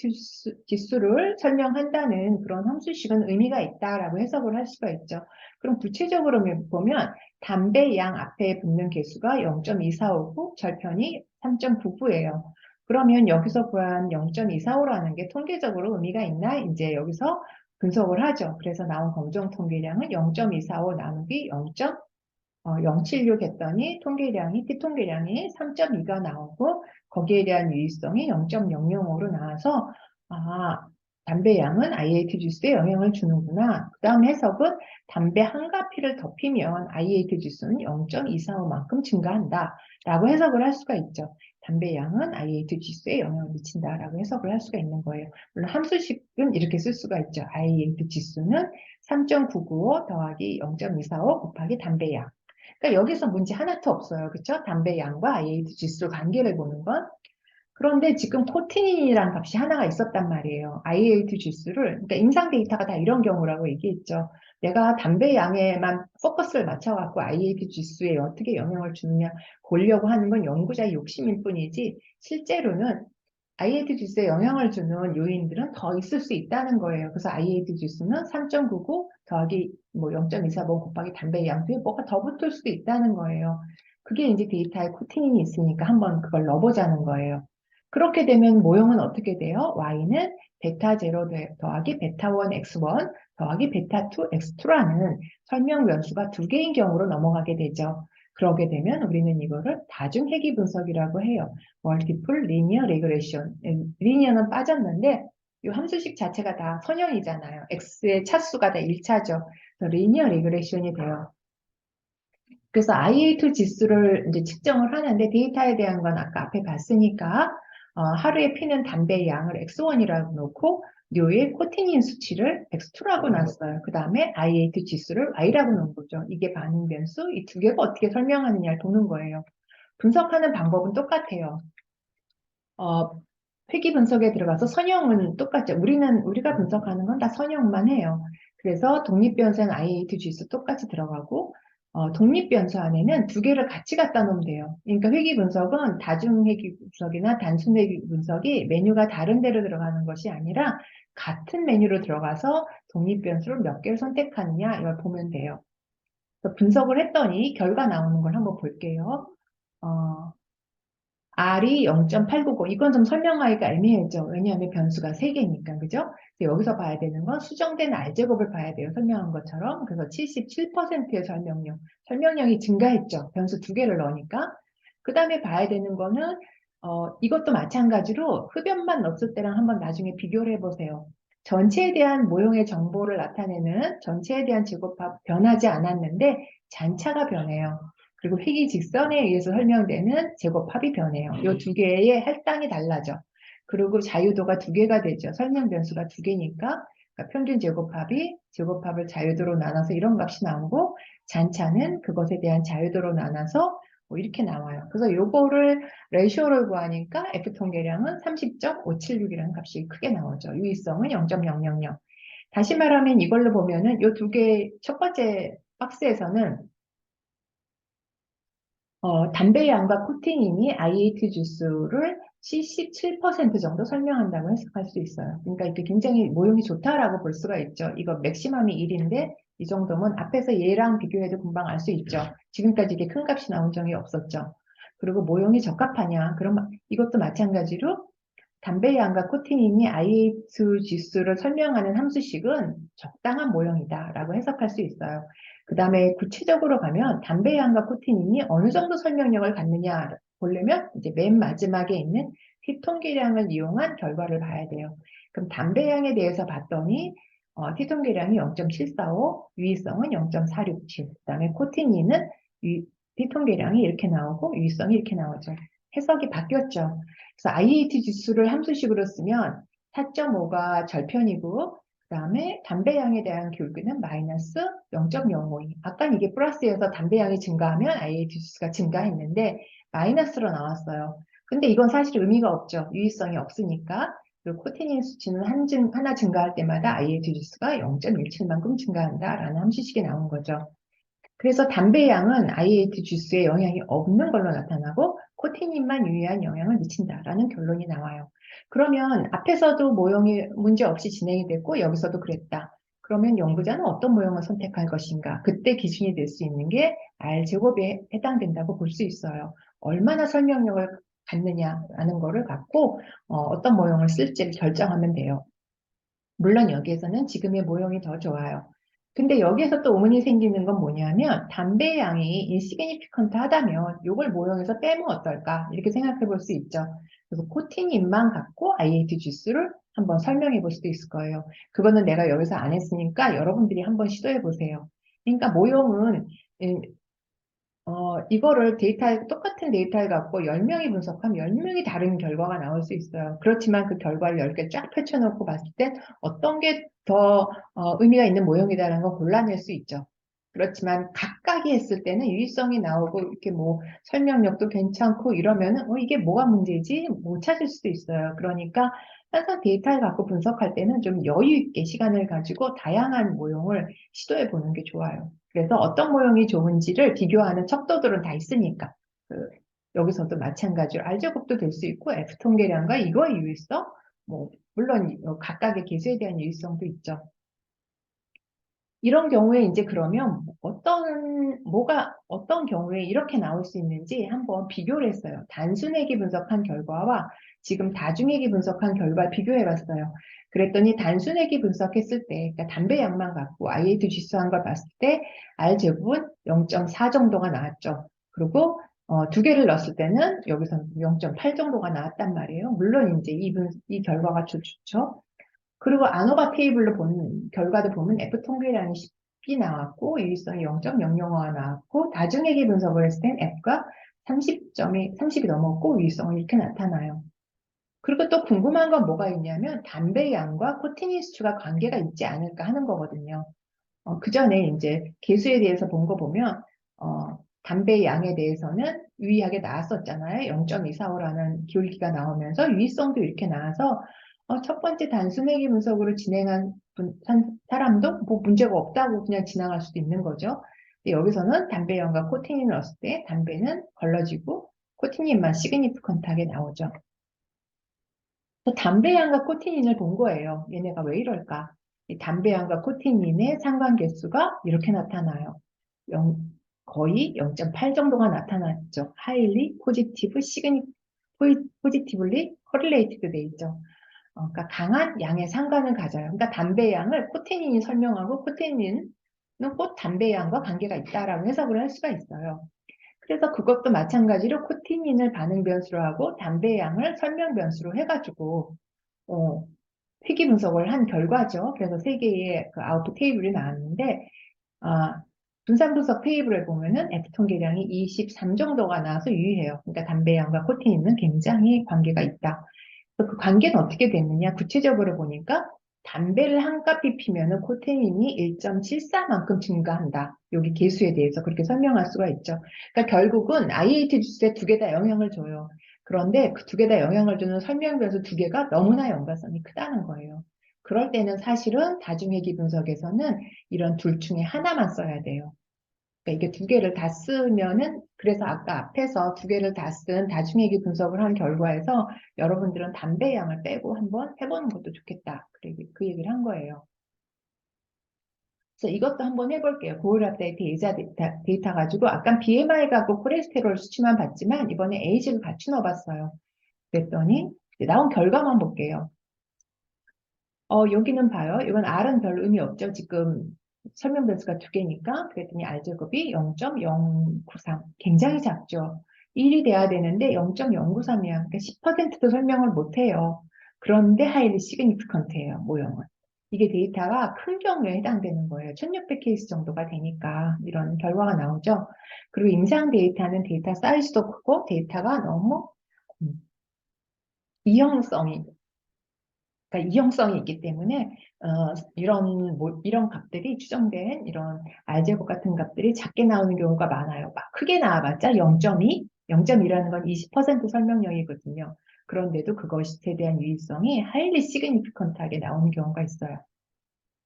지수를 설명한다는 그런 함수식은 의미가 있다라고 해석을 할 수가 있죠. 그럼 구체적으로 보면 담배양 앞에 붙는 개수가 0.2459, 절편이 3.99예요. 그러면 여기서 구한 0.245라는 게 통계적으로 의미가 있나? 이제 여기서 분석을 하죠. 그래서 나온 검정 통계량은 0.245 나누기 0.76 했더니 피통계량이 3.2가 나오고 거기에 대한 유의성이 0.005로 나와서 담배 양은 IH 지수에 영향을 주는구나. 그 다음 해석은 담배 한 가피를 덮이면 IH 지수는 0.245만큼 증가한다 라고 해석을 할 수가 있죠. 담배 양은 IH 지수에 영향을 미친다라고 해석을 할 수가 있는 거예요. 물론 함수식은 이렇게 쓸 수가 있죠. IH 지수는 3.995 더하기 0.245 곱하기 담배 양. 그러니까 여기서 문제 하나도 없어요. 그렇죠? 담배 양과 IH 지수 관계를 보는 건. 그런데 지금 코티닌이라는 값이 하나가 있었단 말이에요. IH 지수를, 그러니까 임상 데이터가 다 이런 경우라고 얘기했죠. 내가 담배 양에만 포커스를 맞춰갖고 IH 지수에 어떻게 영향을 주느냐 보려고 하는 건 연구자의 욕심일 뿐이지 실제로는 IH 지수에 영향을 주는 요인들은 더 있을 수 있다는 거예요. 그래서 IH 지수는 3.99 더하기 0.245 곱하기 담배 양수에 뭐가 더 붙을 수도 있다는 거예요. 그게 이제 데이터에 코티닌이 있으니까 한번 그걸 넣어보자는 거예요. 그렇게 되면 모형은 어떻게 돼요? Y는 베타 0 더하기 베타 1 X1 더하기 베타 2 X2라는 설명 변수가 두 개인 경우로 넘어가게 되죠. 그러게 되면 우리는 이거를 다중회귀 분석이라고 해요. 멀티플 리니어 레그레션. 리니어는 빠졌는데 이 함수식 자체가 다 선형이잖아요. x의 차수가 다 1차죠. 그래서 리니어 레그레션이 돼요. 그래서 IAT 지수를 이제 측정을 하는데 데이터에 대한 건 아까 앞에 봤으니까 하루에 피는 담배의 양을 X1이라고 놓고 뇨의 코티닌 수치를 X2라고 놨어요. 그 다음에 IAT 지수를 Y라고 놓은 거죠. 이게 반응 변수, 이 두 개가 어떻게 설명하느냐를 보는 거예요. 분석하는 방법은 똑같아요. 회귀 분석에 들어가서 선형은 똑같죠. 우리가 분석하는 건 다 선형만 해요. 그래서 독립변수는 IAT 지수 똑같이 들어가고, 독립변수 안에는 두 개를 같이 갖다 놓으면 돼요. 그러니까 회귀 분석은 다중 회귀 분석이나 단순 회귀 분석이 메뉴가 다른 데로 들어가는 것이 아니라 같은 메뉴로 들어가서 독립변수를 몇 개를 선택하느냐 이걸 보면 돼요. 그래서 분석을 했더니 결과 나오는 걸 한번 볼게요. 어, R이 0.890. 이건 좀 설명하기가 애매하죠. 왜냐하면 변수가 3개니까, 그죠? 여기서 봐야 되는 건 수정된 R제곱을 봐야 돼요. 설명한 것처럼. 그래서 77%의 설명량이 증가했죠. 변수 2개를 넣으니까. 그 다음에 봐야 되는 거는, 이것도 마찬가지로 흡연만 넣었을 때랑 한번 나중에 비교를 해보세요. 전체에 대한 모형의 정보를 나타내는 전체에 대한 제곱합 변하지 않았는데, 잔차가 변해요. 그리고 회귀 직선에 의해서 설명되는 제곱합이 변해요. 이 2개의 할당이 달라져. 그리고 자유도가 2개가 되죠. 설명 변수가 2개니까 그러니까 평균 제곱합을 자유도로 나눠서 이런 값이 나오고 잔차는 그것에 대한 자유도로 나눠서 뭐 이렇게 나와요. 그래서 요거를 레이쇼를 구하니까 F통계량은 30.576이라는 값이 크게 나오죠. 유의성은 0.000. 다시 말하면 이걸로 보면은 이 2개 첫 번째 박스에서는 담배 양과 코티닌이 IH 주스를 77% 정도 설명한다고 해석할 수 있어요. 그러니까 이게 굉장히 모형이 좋다라고 볼 수가 있죠. 이거 맥시멈이 1인데 이 정도면 앞에서 얘랑 비교해도 금방 알 수 있죠. 지금까지 이게 큰 값이 나온 적이 없었죠. 그리고 모형이 적합하냐? 그럼 이것도 마찬가지로 담배 양과 코티닌이 IH 지수를 설명하는 함수식은 적당한 모형이다라고 해석할 수 있어요. 그 다음에 구체적으로 가면 담배 양과 코티닌이 어느 정도 설명력을 갖느냐 보려면 이제 맨 마지막에 있는 피톤계량을 이용한 결과를 봐야 돼요. 그럼 담배 양에 대해서 봤더니 피톤계량이 0.745, 유의성은 0.467. 그 다음에 코티닌은 피톤계량이 이렇게 나오고 유의성이 이렇게 나오죠. 해석이 바뀌었죠. 그래서 IAT 지수를 함수식으로 쓰면 4.5가 절편이고 그 다음에 담배양에 대한 교육은 마이너스 0.052. 아까 이게 플러스여서 담배양이 증가하면 IAT 지수가 증가했는데 마이너스로 나왔어요. 근데 이건 사실 의미가 없죠. 유의성이 없으니까. 그리고 코티닌 수치는 하나 증가할 때마다 IAT 지수가 0.17만큼 증가한다라는 함수식이 나온 거죠. 그래서 담배 양은 IH 주스에 영향이 없는 걸로 나타나고 코티닌만 유의한 영향을 미친다라는 결론이 나와요. 그러면 앞에서도 모형이 문제 없이 진행이 됐고 여기서도 그랬다. 그러면 연구자는 어떤 모형을 선택할 것인가? 그때 기준이 될 수 있는 게 R제곱에 해당된다고 볼 수 있어요. 얼마나 설명력을 갖느냐라는 거를 갖고 어떤 모형을 쓸지를 결정하면 돼요. 물론 여기에서는 지금의 모형이 더 좋아요. 근데 여기에서 또 의문이 생기는 건 뭐냐면 담배 양이 insignificant 하다면 이걸 모형에서 빼면 어떨까 이렇게 생각해 볼 수 있죠. 그래서 코티닌만 갖고 IH 지수를 한번 설명해 볼 수도 있을 거예요. 그거는 내가 여기서 안 했으니까 여러분들이 한번 시도해 보세요. 그러니까 모형은 이거를 똑같은 데이터를 갖고 10명이 분석하면 10명이 다른 결과가 나올 수 있어요. 그렇지만 그 결과를 10개 쫙 펼쳐놓고 봤을 때 어떤 게 더 의미가 있는 모형이다라는 걸 골라낼 수 있죠. 그렇지만 각각이 했을 때는 유의성이 나오고 이렇게 뭐 설명력도 괜찮고 이러면은 이게 뭐가 문제지? 못 찾을 수도 있어요. 그러니까 항상 데이터를 갖고 분석할 때는 좀 여유 있게 시간을 가지고 다양한 모형을 시도해 보는 게 좋아요. 그래서 어떤 모형이 좋은지를 비교하는 척도들은 다 있으니까 여기서도 마찬가지로 R제곱도 될 수 있고 F통계량과 이거의 유의성 뭐 물론 각각의 개수에 대한 유의성도 있죠. 이런 경우에 이제 그러면 어떤 경우에 이렇게 나올 수 있는지 한번 비교를 했어요. 단순액이 분석한 결과와 지금 다중액이 분석한 결과를 비교해 봤어요. 그랬더니 단순액이 분석했을 때, 그러니까 담배 양만 갖고 IAT 지수한 걸 봤을 때 R제곱은 0.4 정도가 나왔죠. 그리고 2개를 넣었을 때는 여기서 0.8 정도가 나왔단 말이에요. 물론 이제 이 결과가 좋죠. 그리고 아노바 테이블로 보는 결과도 보면 F통계량이 10이 나왔고 유의성이 0.005가 나왔고 다중액이 분석을 했을 땐 F가 30이 넘었고 유의성은 이렇게 나타나요. 그리고 또 궁금한 건 뭐가 있냐면 담배 양과 코티닌 수치가 관계가 있지 않을까 하는 거거든요. 그 전에 이제 개수에 대해서 본 거 보면 담배 양에 대해서는 유의하게 나왔었잖아요. 0.245라는 기울기가 나오면서 유의성도 이렇게 나와서 첫 번째 단순회계 분석으로 진행한 사람도 뭐 문제가 없다고 그냥 지나갈 수도 있는 거죠. 근데 여기서는 담배연과 코티닌을 넣었을 때 담배는 걸러지고 코티닌만 시그니피컨트하게 나오죠. 담배향과 코티닌을 본 거예요. 얘네가 왜 이럴까? 이 담배향과 코티닌의 상관계수가 이렇게 나타나요. 거의 0.8 정도가 나타났죠. highly positive positively correlated 돼 있죠. 그러니까 강한 양의 상관을 가져요. 그러니까 담배의 양을 코테닌이 설명하고 코테닌은 꼭 담배의 양과 관계가 있다라고 해석을 할 수가 있어요. 그래서 그것도 마찬가지로 코티닌을 반응 변수로 하고 담배의 양을 설명 변수로 해가지고 회귀 분석을 한 결과죠. 그래서 세 개의 그 아웃풋 테이블이 나왔는데 분산 분석 테이블을 보면은 액톤 계량이 23 정도가 나와서 유의해요. 그러니까 담배의 양과 코티닌은 굉장히 관계가 있다. 그 관계는 어떻게 됐느냐? 구체적으로 보니까 담배를 한 까피 피면은 코테인이 1.74만큼 증가한다. 여기 계수에 대해서 그렇게 설명할 수가 있죠. 그러니까 결국은 IAT 주스에 두 개 다 영향을 줘요. 그런데 그 두 개 다 영향을 주는 설명 변수 두 개가 너무나 연관성이 크다는 거예요. 그럴 때는 사실은 다중회귀 분석에서는 이런 둘 중에 하나만 써야 돼요. 그러니까 이게 두 개를 다 쓰면은 그래서 아까 앞에서 두 개를 다 쓴 다중회귀 분석을 한 결과에서 여러분들은 담배 양을 빼고 한번 해보는 것도 좋겠다. 그 얘기를 한 거예요. 그래서 이것도 한번 해볼게요. 고혈 앞다이트 예자 데이터 가지고 아까 BMI 갖고 콜레스테롤 수치만 봤지만 이번에 에이지를 같이 넣어봤어요. 그랬더니 나온 결과만 볼게요. 여기는 봐요. 이건 R은 별 의미 없죠. 지금 설명 변수가 두 개니까. 그랬더니 R제곱이 0.093. 굉장히 작죠. 1이 돼야 되는데 0.093이야. 그러니까 10%도 설명을 못해요. 그런데 하이리 시그니피컨트예요. 모형은. 이게 데이터가 큰 경우에 해당되는 거예요. 1600 케이스 정도가 되니까 이런 결과가 나오죠. 그리고 임상 데이터는 데이터 사이즈도 크고 데이터가 너무 음, 이형성이 그러니까 이형성이 있기 때문에 이런 값들이 추정된 이런 R제곱 같은 값들이 작게 나오는 경우가 많아요. 막 크게 나와봤자 0.2, 0.2라는 건 20% 설명량이거든요. 그런데도 그것에 대한 유의성이 하일리 시그니피컨트하게 나오는 경우가 있어요.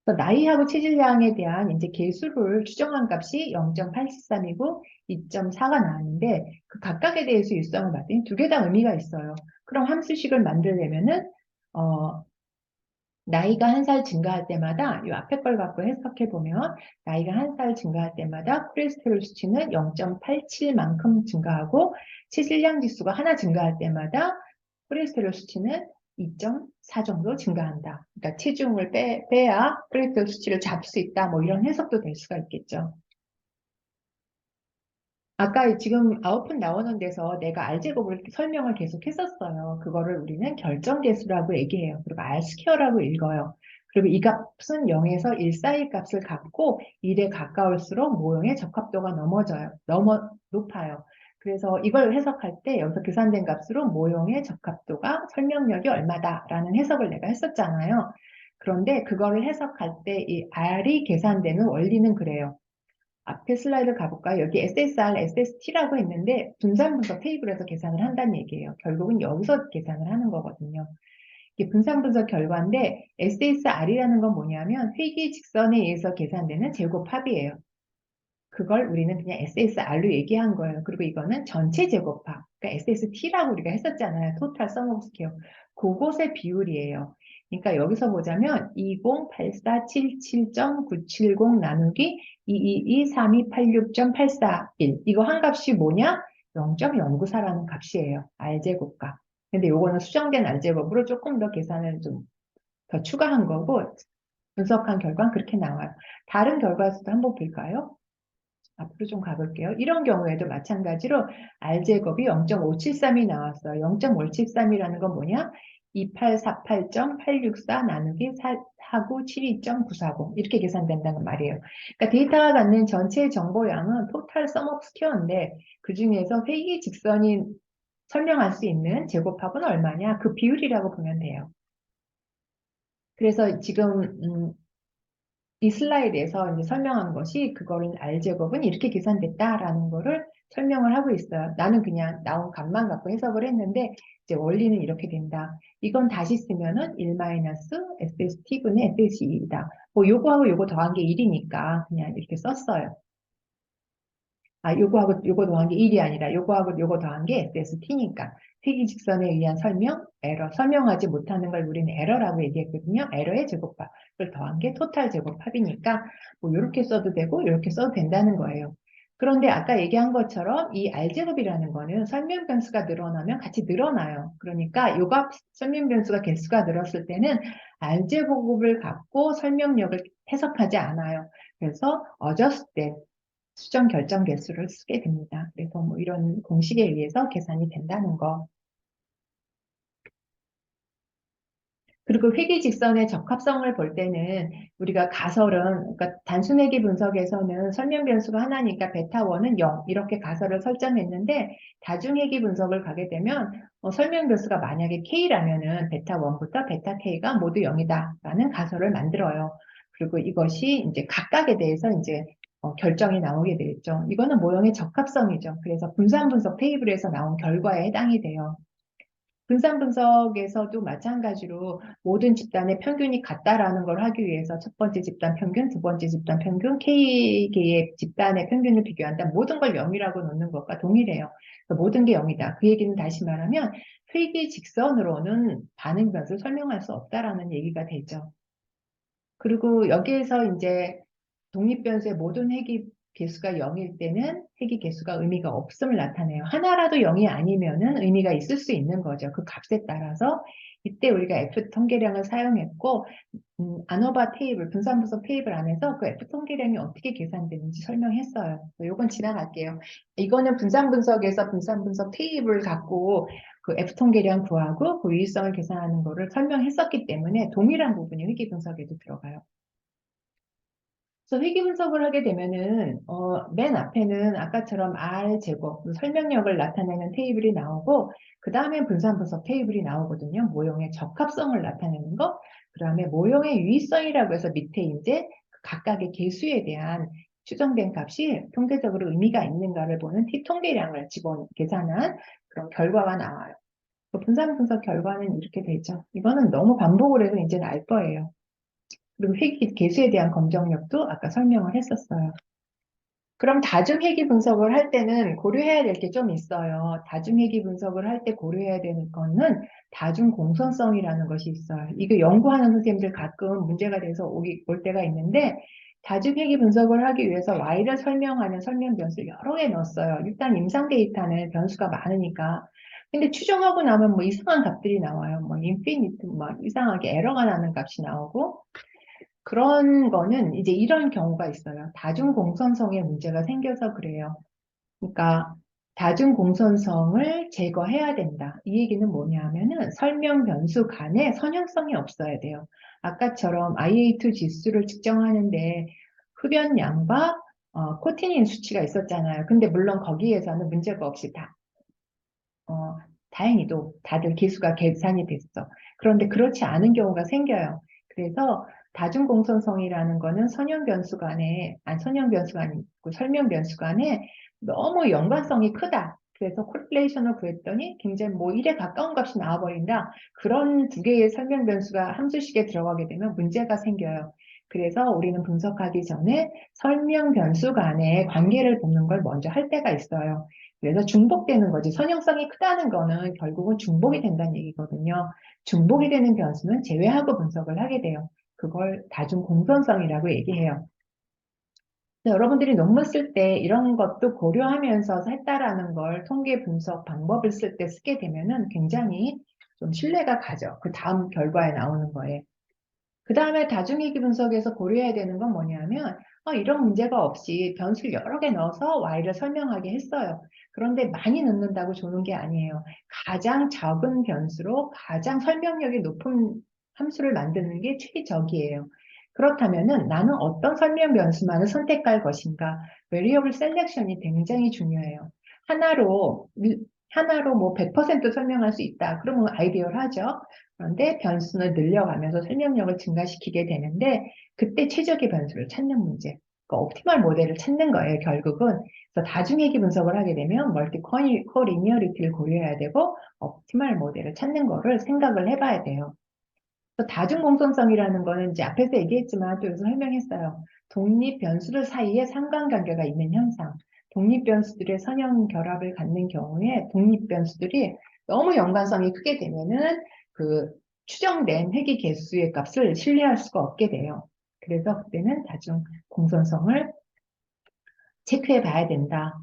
그래서 나이하고 체질량에 대한 이제 계수를 추정한 값이 0.873이고 2.4가 나왔는데 그 각각에 대해서 유의성을 봤더니 두 개 다 의미가 있어요. 그럼 함수식을 만들려면은 나이가 한 살 증가할 때마다 이 앞에 걸 갖고 해석해 보면 나이가 한 살 증가할 때마다 콜레스테롤 수치는 0.87만큼 증가하고 체질량 지수가 하나 증가할 때마다 콜레스테롤 수치는 2.4 정도 증가한다. 그러니까 체중을 빼야 콜레스테롤 수치를 잡을 수 있다. 뭐 이런 해석도 될 수가 있겠죠. 아까 지금 아웃풋 나오는 데서 내가 R제곱을 이렇게 설명을 계속 했었어요. 그거를 우리는 결정계수라고 얘기해요. 그리고 R스퀘어라고 읽어요. 그리고 이 값은 0에서 1 사이 값을 갖고 1에 가까울수록 모형의 적합도가 높아요. 그래서 이걸 해석할 때 여기서 계산된 값으로 모형의 적합도가 설명력이 얼마다라는 해석을 내가 했었잖아요. 그런데 그거를 해석할 때 이 R이 계산되는 원리는 그래요. 앞에 슬라이드 가볼까요? 여기 SSR, SST라고 했는데 분산 분석 테이블에서 계산을 한다는 얘기예요. 결국은 여기서 계산을 하는 거거든요. 이게 분산 분석 결과인데 SSR이라는 건 뭐냐면 회귀 직선에 의해서 계산되는 제곱합이에요. 그걸 우리는 그냥 SSR로 얘기한 거예요. 그리고 이거는 전체 제곱합, 그러니까 SST라고 우리가 했었잖아요. 토탈 썸 오브 스퀘어. 그것의 비율이에요. 그러니까 여기서 보자면 208477.970 나누기 2223286.841 이거 한 값이 뭐냐? 0.094라는 값이에요. R제곱값. 근데 요거는 수정된 R제곱으로 조금 더 계산을 좀 더 추가한 거고 분석한 결과는 그렇게 나와요. 다른 결과에서도 한번 볼까요? 앞으로 좀 가볼게요. 이런 경우에도 마찬가지로 R제곱이 0.573이 나왔어요. 0.573이라는 건 뭐냐? 2848.864 나누기 4972.940 이렇게 계산된다는 말이에요. 그러니까 데이터가 갖는 전체 정보량은 토탈 썸 오브 스퀘어인데 그 중에서 회귀 직선이 설명할 수 있는 제곱합은 얼마냐? 그 비율이라고 보면 돼요. 그래서 지금 이 슬라이드에서 이제 설명한 것이 그거를 R제곱은 이렇게 계산됐다라는 거를 설명을 하고 있어요. 나는 그냥 나온 값만 갖고 해석을 했는데 이제 원리는 이렇게 된다. 이건 다시 쓰면은 1-SST분의 SSE이다. 뭐 요거하고 요거 더한 게 1이니까 그냥 이렇게 썼어요. 요거하고 요거 더한 게 1이 아니라 요거하고 요거 더한 게 SST니까. 회귀 직선에 의한 설명, 에러. 설명하지 못하는 걸 우리는 에러라고 얘기했거든요. 에러의 제곱합을 더한 게 토탈 제곱합이니까 뭐 이렇게 써도 되고 이렇게 써도 된다는 거예요. 그런데 아까 얘기한 것처럼 이 R제곱이라는 거는 설명 변수가 늘어나면 같이 늘어나요. 그러니까 요값 설명 변수가 개수가 늘었을 때는 R제곱을 갖고 설명력을 해석하지 않아요. 그래서 adjusted 수정 결정 개수를 쓰게 됩니다. 그래서 뭐 이런 공식에 의해서 계산이 된다는 거. 그리고 회귀직선의 적합성을 볼 때는 우리가 가설은, 그러니까 단순회귀 분석에서는 설명 변수가 하나니까 베타1은 0 이렇게 가설을 설정했는데 다중회귀 분석을 가게 되면 설명 변수가 만약에 K라면은 베타1부터 베타 K가 모두 0이다라는 가설을 만들어요. 그리고 이것이 이제 각각에 대해서 이제 결정이 나오게 되겠죠. 이거는 모형의 적합성이죠. 그래서 분산 분석 테이블에서 나온 결과에 해당이 돼요. 분산 분석에서도 마찬가지로 모든 집단의 평균이 같다라는 걸 하기 위해서 첫 번째 집단 평균, 두 번째 집단 평균, K개의 집단의 평균을 비교한다. 모든 걸 0이라고 놓는 것과 동일해요. 모든 게 0이다. 그 얘기는 다시 말하면 회귀 직선으로는 반응 변수를 설명할 수 없다라는 얘기가 되죠. 그리고 여기에서 이제 독립변수의 모든 회귀 개수가 0일 때는 회귀 개수가 의미가 없음을 나타내요. 하나라도 0이 아니면은 의미가 있을 수 있는 거죠. 그 값에 따라서 이때 우리가 F 통계량을 사용했고 아노바 테이블, 분산분석 테이블 안에서 그 F 통계량이 어떻게 계산되는지 설명했어요. 이건 지나갈게요. 이거는 분산분석에서 분산분석 테이블 갖고 그 F 통계량 구하고 그 유의성을 계산하는 거를 설명했었기 때문에 동일한 부분이 회귀 분석에도 들어가요. 그래서 회귀 분석을 하게 되면은 맨 앞에는 아까처럼 R 제곱 설명력을 나타내는 테이블이 나오고 그 다음에 분산 분석 테이블이 나오거든요. 모형의 적합성을 나타내는 거. 그 다음에 모형의 유의성이라고 해서 밑에 이제 각각의 개수에 대한 추정된 값이 통계적으로 의미가 있는가를 보는 t 통계량을 집어 계산한 그런 결과가 나와요. 그 분산 분석 결과는 이렇게 되죠. 이거는 너무 반복을 해서 이제는 알 거예요. 그리고 회귀 개수에 대한 검정력도 아까 설명을 했었어요. 그럼 다중회귀 분석을 할 때는 고려해야 될 게 좀 있어요. 다중회귀 분석을 할 때 고려해야 되는 거는 다중공선성이라는 것이 있어요. 이거 연구하는 선생님들 가끔 문제가 돼서 올 때가 있는데 다중회귀 분석을 하기 위해서 Y를 설명하는 설명 변수를 여러 개 넣었어요. 일단 임상 데이터는 변수가 많으니까. 근데 추정하고 나면 뭐 이상한 값들이 나와요. 뭐 인피니트, 막 이상하게 에러가 나는 값이 나오고 그런 거는 이제 이런 경우가 있어요. 다중공선성에 문제가 생겨서 그래요. 그러니까 다중공선성을 제거해야 된다. 이 얘기는 뭐냐면은 설명 변수 간에 선형성이 없어야 돼요. 아까처럼 IA2 지수를 측정하는데 흡연량과 코티닌 수치가 있었잖아요. 근데 물론 거기에서는 문제가 없이 다행히도 다들 기수가 계산이 됐어. 그런데 그렇지 않은 경우가 생겨요. 그래서 다중공선성이라는 거는 선형 변수 간에, 아니 선형 변수가 아니고 설명 변수 간에 너무 연관성이 크다. 그래서 코릴레이션을 구했더니 굉장히 뭐 1에 가까운 값이 나와버린다. 그런 두 개의 설명 변수가 함수식에 들어가게 되면 문제가 생겨요. 그래서 우리는 분석하기 전에 설명 변수 간의 관계를 보는 걸 먼저 할 때가 있어요. 그래서 중복되는 거지. 선형성이 크다는 거는 결국은 중복이 된다는 얘기거든요. 중복이 되는 변수는 제외하고 분석을 하게 돼요. 그걸 다중 공선성이라고 얘기해요. 여러분들이 논문 쓸 때 이런 것도 고려하면서 했다라는 걸 통계 분석 방법을 쓸 때 쓰게 되면은 굉장히 좀 신뢰가 가죠. 그 다음 결과에 나오는 거에. 그 다음에 다중이기 분석에서 고려해야 되는 건 뭐냐면 이런 문제가 없이 변수를 여러 개 넣어서 Y를 설명하게 했어요. 그런데 많이 넣는다고 좋은 게 아니에요. 가장 적은 변수로 가장 설명력이 높은 함수를 만드는 게 최적이에요. 그렇다면은 나는 어떤 설명 변수만을 선택할 것인가? variable selection이 굉장히 중요해요. 하나로 하나로 뭐 100% 설명할 수 있다. 그러면 아이디어하죠. 그런데 변수는 늘려가면서 설명력을 증가시키게 되는데 그때 최적의 변수를 찾는 문제. 그러니까 옵티멀 모델을 찾는 거예요, 결국은. 그래서 다중회귀 분석을 하게 되면 멀티 코리니어리티를 고려해야 되고 옵티멀 모델을 찾는 거를 생각을 해봐야 돼요. 다중공선성이라는 거는 이제 앞에서 얘기했지만 또 여기서 설명했어요. 독립 변수들 사이에 상관관계가 있는 현상. 독립 변수들의 선형 결합을 갖는 경우에 독립 변수들이 너무 연관성이 크게 되면은 그 추정된 회귀 개수의 값을 신뢰할 수가 없게 돼요. 그래서 그때는 다중 공선성을 체크해 봐야 된다.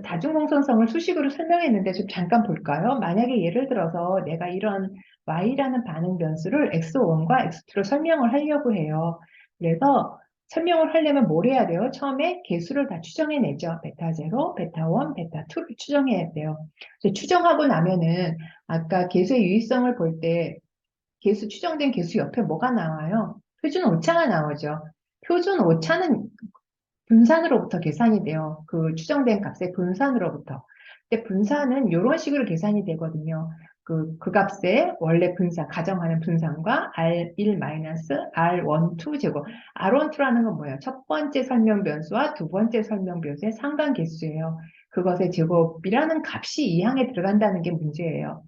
다중공선성을 수식으로 설명했는데 좀 잠깐 볼까요? 만약에 예를 들어서 내가 이런 y라는 반응 변수를 x1과 x2로 설명을 하려고 해요. 그래서 설명을 하려면 뭘 해야 돼요? 처음에 개수를 다 추정해내죠. 베타 0, 베타 1, 베타 2를 추정해야 돼요. 추정하고 나면은 아까 개수의 유의성을 볼 때 개수 추정된 개수 옆에 뭐가 나와요? 표준 오차가 나오죠. 표준 오차는 분산으로부터 계산이 돼요. 그 추정된 값의 분산으로부터. 근데 분산은 이런 식으로 계산이 되거든요. 그 값의 원래 분산, 가정하는 분산과 R1 R12 제곱. R12라는 건 뭐예요? 첫 번째 설명 변수와 두 번째 설명 변수의 상관 개수예요. 그것의 제곱이라는 값이 이 항에 들어간다는 게 문제예요.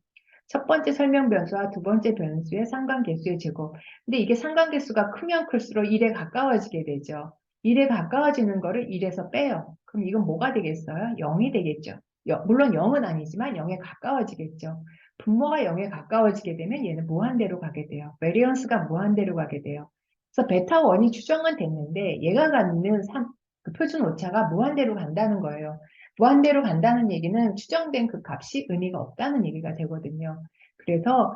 첫 번째 설명 변수와 두 번째 변수의 상관계수의 제곱. 근데 이게 상관계수가 크면 클수록 1에 가까워지게 되죠. 1에 가까워지는 거를 1에서 빼요. 그럼 이건 뭐가 되겠어요? 0이 되겠죠. 물론 0은 아니지만 0에 가까워지겠죠. 분모가 0에 가까워지게 되면 얘는 무한대로 가게 돼요. 베리언스가 무한대로 가게 돼요. 그래서 베타 1이 추정은 됐는데 얘가 갖는 그 표준 오차가 무한대로 간다는 거예요. 무한대로 간다는 얘기는 추정된 그 값이 의미가 없다는 얘기가 되거든요. 그래서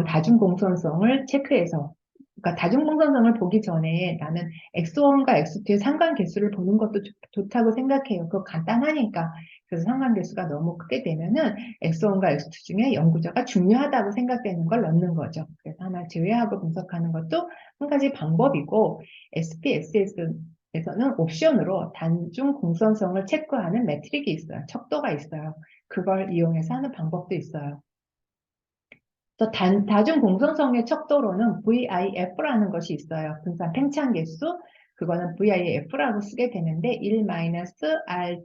다중공선성을 체크해서 그러니까 다중공선성을 보기 전에 나는 x1과 x2의 상관계수를 보는 것도 좋다고 생각해요. 그거 간단하니까. 그래서 상관계수가 너무 크게 되면은 x1과 x2 중에 연구자가 중요하다고 생각되는 걸 넣는 거죠. 그래서 하나 제외하고 분석하는 것도 한 가지 방법이고 SPSS에서는 옵션으로 단중 공선성을 체크하는 매트릭이 있어요. 척도가 있어요. 그걸 이용해서 하는 방법도 있어요. 또 다중 공선성의 척도로는 VIF라는 것이 있어요. 분산 팽창 개수. 그거는 VIF라고 쓰게 되는데 1-R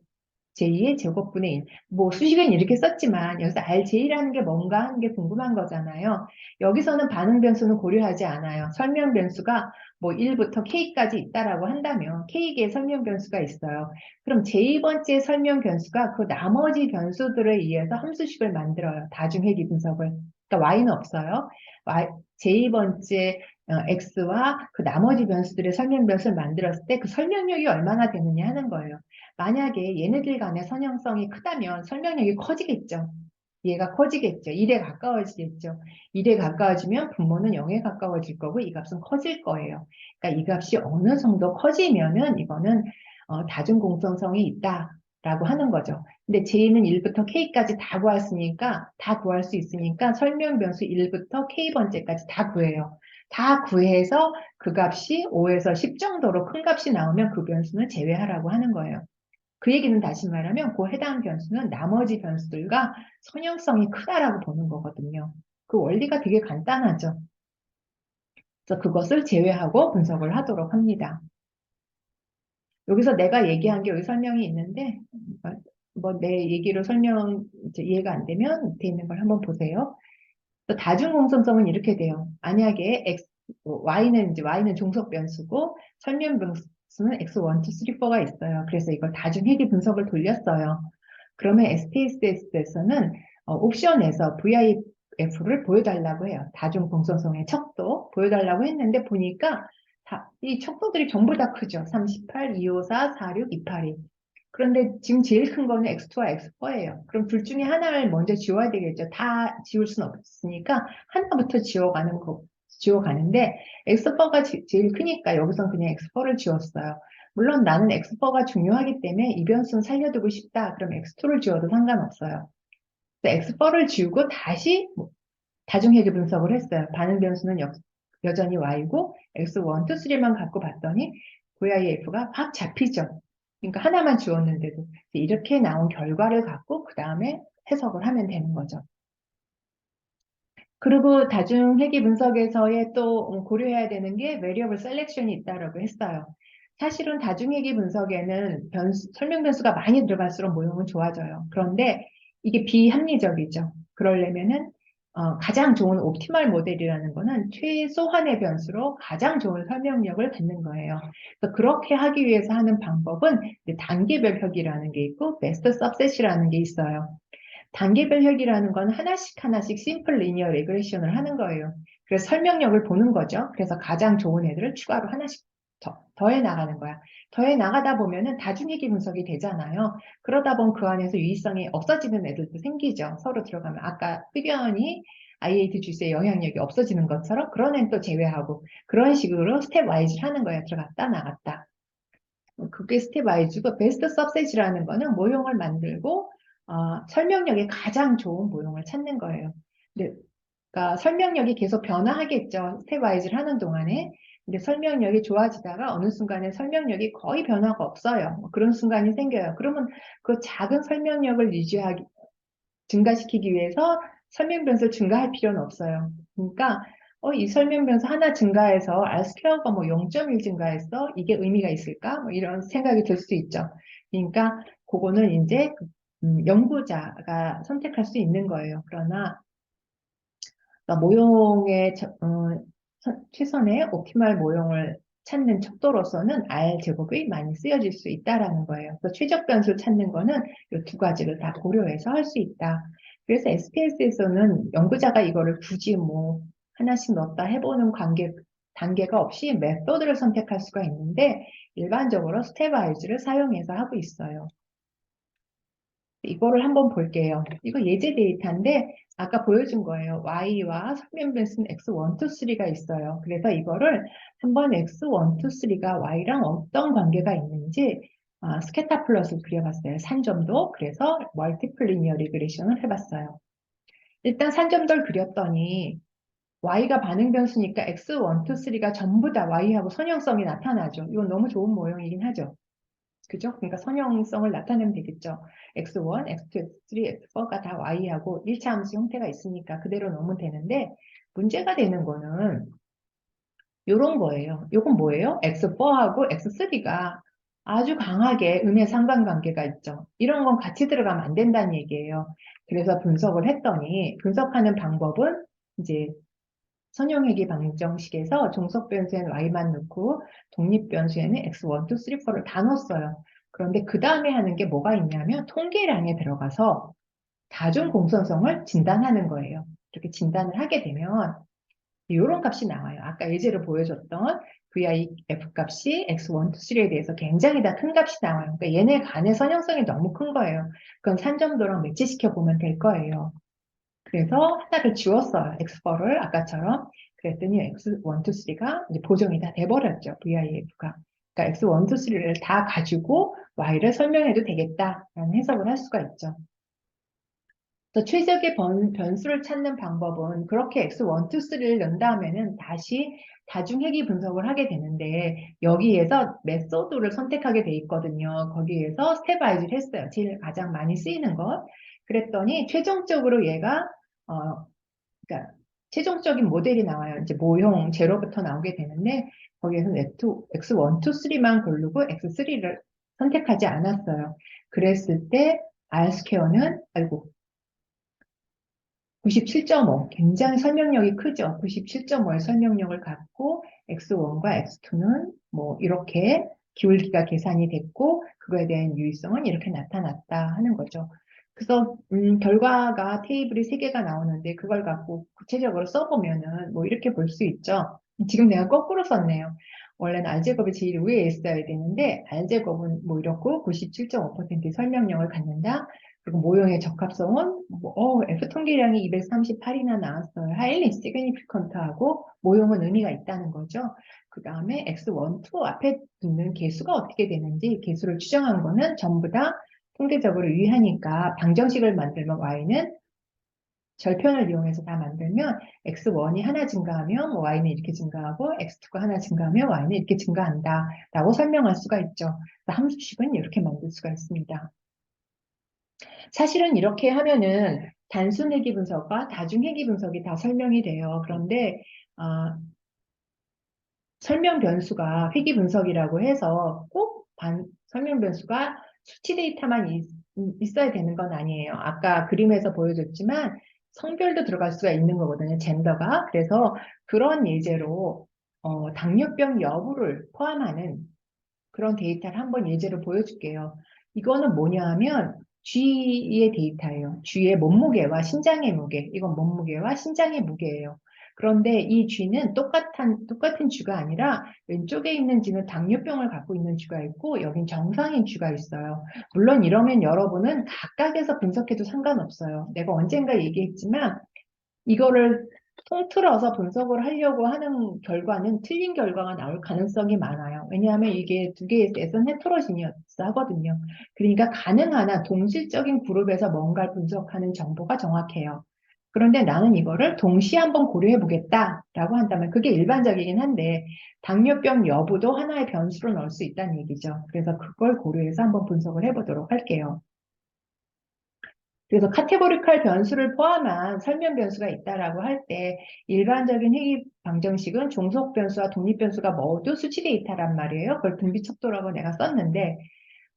j 의 제곱분의 1. 뭐 수식은 이렇게 썼지만 여기서 RJ라는 게 뭔가 하는 게 궁금한 거잖아요. 여기서는 반응 변수는 고려하지 않아요. 설명 변수가 뭐 1부터 K까지 있다라고 한다면 K개의 설명 변수가 있어요. 그럼 J번째 설명 변수가 그 나머지 변수들에 의해서 함수식을 만들어요. 다중회귀 분석을. 그러니까 Y는 없어요. J번째 X와 그 나머지 변수들의 설명 변수를 만들었을 때 그 설명력이 얼마나 되느냐 하는 거예요. 만약에 얘네들 간의 선형성이 크다면 설명력이 커지겠죠. 얘가 커지겠죠. 1에 가까워지겠죠. 1에 가까워지면 분모는 0에 가까워질 거고 이 값은 커질 거예요. 그러니까 이 값이 어느 정도 커지면은 이거는 다중공정성이 있다라고 하는 거죠. 근데 J는 1부터 K까지 다 구할 수 있으니까 설명 변수 1부터 K번째까지 다 구해요. 다 구해서 그 값이 5에서 10 정도로 큰 값이 나오면 그 변수는 제외하라고 하는 거예요. 그 얘기는 다시 말하면 그 해당 변수는 나머지 변수들과 선형성이 크다라고 보는 거거든요. 그 원리가 되게 간단하죠. 그래서 그것을 제외하고 분석을 하도록 합니다. 여기서 내가 얘기한 게 여기 설명이 있는데 뭐 내 얘기로 설명 이제 이해가 안 되면 밑에 있는 걸 한번 보세요. 또 다중공선성은 이렇게 돼요. 만약에 Y는 종속 변수고 설명 변수는 X1, 2, 3, 4가 있어요. 그래서 이걸 다중회귀 분석을 돌렸어요. 그러면 SPSS에서는 옵션에서 VIF를 보여달라고 해요. 다중공선성의 척도 보여달라고 했는데 보니까 이 척도들이 전부 다 크죠. 38, 254, 46, 282. 그런데 지금 제일 큰 거는 X2와 X4예요. 그럼 둘 중에 하나를 먼저 지워야 되겠죠. 다 지울 수는 없으니까 하나부터 지워가는데 X4가 제일 크니까 여기선 그냥 X4를 지웠어요. 물론 나는 X4가 중요하기 때문에 이 변수는 살려두고 싶다. 그럼 X2를 지워도 상관없어요. X4를 지우고 다시 다중회귀 분석을 했어요. 반응 변수는 여전히 Y고 X1, 2, 3만 갖고 봤더니 VIF가 확 잡히죠. 그러니까 하나만 지웠는데도 이렇게 나온 결과를 갖고 그 다음에 해석을 하면 되는 거죠. 그리고 다중회귀 분석에서의 또 고려해야 되는 게 variable selection이 있다라고 했어요. 사실은 다중회귀 분석에는 설명 변수가 많이 들어갈수록 모형은 좋아져요. 그런데 이게 비합리적이죠. 그러려면은 가장 좋은 옵티멀 모델이라는 거는 최소한의 변수로 가장 좋은 설명력을 갖는 거예요. 그래서 그렇게 하기 위해서 하는 방법은 단계별 협이라는 게 있고 베스트 सब셋이라는 게 있어요. 단계별 획이라는 건 하나씩 하나씩 심플 리니어 레그레션을 하는 거예요. 그래서 설명력을 보는 거죠. 그래서 가장 좋은 애들을 추가로 하나씩 더 더해 나가는 거야. 더해 나가다 보면은 다중회귀 분석이 되잖아요. 그러다 보면 그 안에서 유의성이 없어지는 애들도 생기죠. 서로 들어가면 아까 흡연이 IAT 주스의 영향력이 없어지는 것처럼 그런 애는 또 제외하고 그런 식으로 스텝 와이즈를 하는 거예요. 들어갔다 나갔다. 그게 스텝 와이즈고 베스트 서셋이라는 거는 모형을 만들고 설명력이 가장 좋은 모형을 찾는 거예요. 근데 그러니까 설명력이 계속 변화하겠죠. 스텝 와이즈를 하는 동안에. 근데 설명력이 좋아지다가 어느 순간에 설명력이 거의 변화가 없어요. 뭐 그런 순간이 생겨요. 그러면 그 작은 설명력을 증가시키기 위해서 설명 변수를 증가할 필요는 없어요. 그러니까 이 설명 변수 하나 증가해서 R스퀘어가 뭐 0.1 증가했어? 이게 의미가 있을까? 뭐 이런 생각이 들 수 있죠. 그러니까 그거는 이제 연구자가 선택할 수 있는 거예요. 그러나 그러니까 모형의 최선의 옵티멀 모형을 찾는 척도로서는 R 제곱이 많이 쓰여질 수 있다라는 거예요. 그래서 최적 변수 찾는 거는 이 두 가지를 다 고려해서 할 수 있다. 그래서 SPSS에서는 연구자가 이거를 굳이 뭐 하나씩 넣었다 해보는 단계가 없이 메소드를 선택할 수가 있는데 일반적으로 스텝 와이즈를 사용해서 하고 있어요. 이거를 한번 볼게요. 이거 예제 데이터인데 아까 보여준 거예요. Y와 설명 변수는 X1, 2, 3가 있어요. 그래서 이거를 한번 X1, 2, 3가 Y랑 어떤 관계가 있는지 스캐터 플롯을 그려봤어요. 산점도. 그래서 멀티플 리니어 리그레션을 해봤어요. 일단 산점도를 그렸더니 Y가 반응 변수니까 X1, 2, 3가 전부 다 Y하고 선형성이 나타나죠. 이건 너무 좋은 모형이긴 하죠. 그죠? 그러니까 선형성을 나타내면 되겠죠. X1, X2, X3, X4가 다 Y하고 1차 함수 형태가 있으니까 그대로 넣으면 되는데 문제가 되는 거는 이런 거예요. 이건 뭐예요? X4하고 X3가 아주 강하게 음의 상관관계가 있죠. 이런 건 같이 들어가면 안 된다는 얘기예요. 그래서 분석을 했더니 분석하는 방법은 이제 선형회귀 방정식에서 종속 변수에는 y만 넣고 독립 변수에는 x1, 2, 3, 4를 다 넣었어요. 그런데 그 다음에 하는 게 뭐가 있냐면 통계량에 들어가서 다중 공선성을 진단하는 거예요. 이렇게 진단을 하게 되면 이런 값이 나와요. 아까 예제로 보여줬던 VIF 값이 x1, 2, 3에 대해서 굉장히 다 큰 값이 나와요. 그러니까 얘네 간의 선형성이 너무 큰 거예요. 그럼 산점도랑 매치시켜 보면 될 거예요. 그래서 하나를 지웠어요. X4를 아까처럼. 그랬더니 X1, 2, 3가 이제 보정이 다 돼버렸죠. VIF가. 그러니까 X1, 2, 3를 다 가지고 Y를 설명해도 되겠다라는 해석을 할 수가 있죠. 그래서 최적의 변수를 찾는 방법은 그렇게 X1, 2, 3를 넣은 다음에는 다시 다중회귀 분석을 하게 되는데 여기에서 메소드를 선택하게 돼 있거든요. 거기에서 스텝바이즈를 했어요. 제일 가장 많이 쓰이는 것. 그랬더니 최종적으로 얘가 그러니까 최종적인 모델이 나와요. 이제 모형 제로부터 나오게 되는데 거기에서는 X1, 2, 3만 고르고 X3를 선택하지 않았어요. 그랬을 때 R스퀘어는 아이고 97.5 굉장히 설명력이 크죠. 97.5의 설명력을 갖고 X1과 X2는 뭐 이렇게 기울기가 계산이 됐고 그거에 대한 유의성은 이렇게 나타났다 하는 거죠. 그래서 결과가 테이블이 3개가 나오는데 그걸 갖고 구체적으로 써보면은 뭐 이렇게 볼 수 있죠. 지금 내가 거꾸로 썼네요. 원래는 R제곱이 제일 위에 있어야 되는데 R제곱은 뭐 이렇고 97.5%의 설명력을 갖는다. 그리고 모형의 적합성은 F 통계량이 238이나 나왔어요. highly significant하고 모형은 의미가 있다는 거죠. 그 다음에 X1, 2 앞에 붙는 개수가 어떻게 되는지 개수를 추정한 거는 전부 다 통계적으로 유의하니까 방정식을 만들면 Y는 절편을 이용해서 다 만들면 X1이 하나 증가하면 뭐 Y는 이렇게 증가하고 X2가 하나 증가하면 Y는 이렇게 증가한다 라고 설명할 수가 있죠. 함수식은 이렇게 만들 수가 있습니다. 사실은 이렇게 하면은 단순 회귀 분석과 다중 회귀 분석이 다 설명이 돼요. 그런데 설명 변수가 회귀 분석이라고 해서 꼭 설명 변수가 수치 데이터만 있어야 되는 건 아니에요. 아까 그림에서 보여줬지만 성별도 들어갈 수가 있는 거거든요. 젠더가. 그래서 그런 예제로 당뇨병 여부를 포함하는 그런 데이터를 한번 예제로 보여줄게요. 이거는 뭐냐 하면 쥐의 데이터예요. 쥐의 몸무게와 신장의 무게. 이건 몸무게와 신장의 무게예요. 그런데 이 쥐는 똑같은 쥐가 아니라 왼쪽에 있는 쥐는 당뇨병을 갖고 있는 쥐가 있고 여긴 정상인 쥐가 있어요. 물론 이러면 여러분은 각각에서 분석해도 상관없어요. 내가 언젠가 얘기했지만 이거를 통틀어서 분석을 하려고 하는 결과는 틀린 결과가 나올 가능성이 많아요. 왜냐하면 이게 두 개의 셋은 헤테로지니어스 하거든요. 그러니까 가능한 한 동질적인 그룹에서 뭔가를 분석하는 정보가 정확해요. 그런데 나는 이거를 동시에 한번 고려해 보겠다라고 한다면 그게 일반적이긴 한데 당뇨병 여부도 하나의 변수로 넣을 수 있다는 얘기죠. 그래서 그걸 고려해서 한번 분석을 해보도록 할게요. 그래서 카테고리칼 변수를 포함한 설명 변수가 있다라고 할 때 일반적인 회귀 방정식은 종속 변수와 독립 변수가 모두 수치 데이터란 말이에요. 그걸 분비 척도라고 내가 썼는데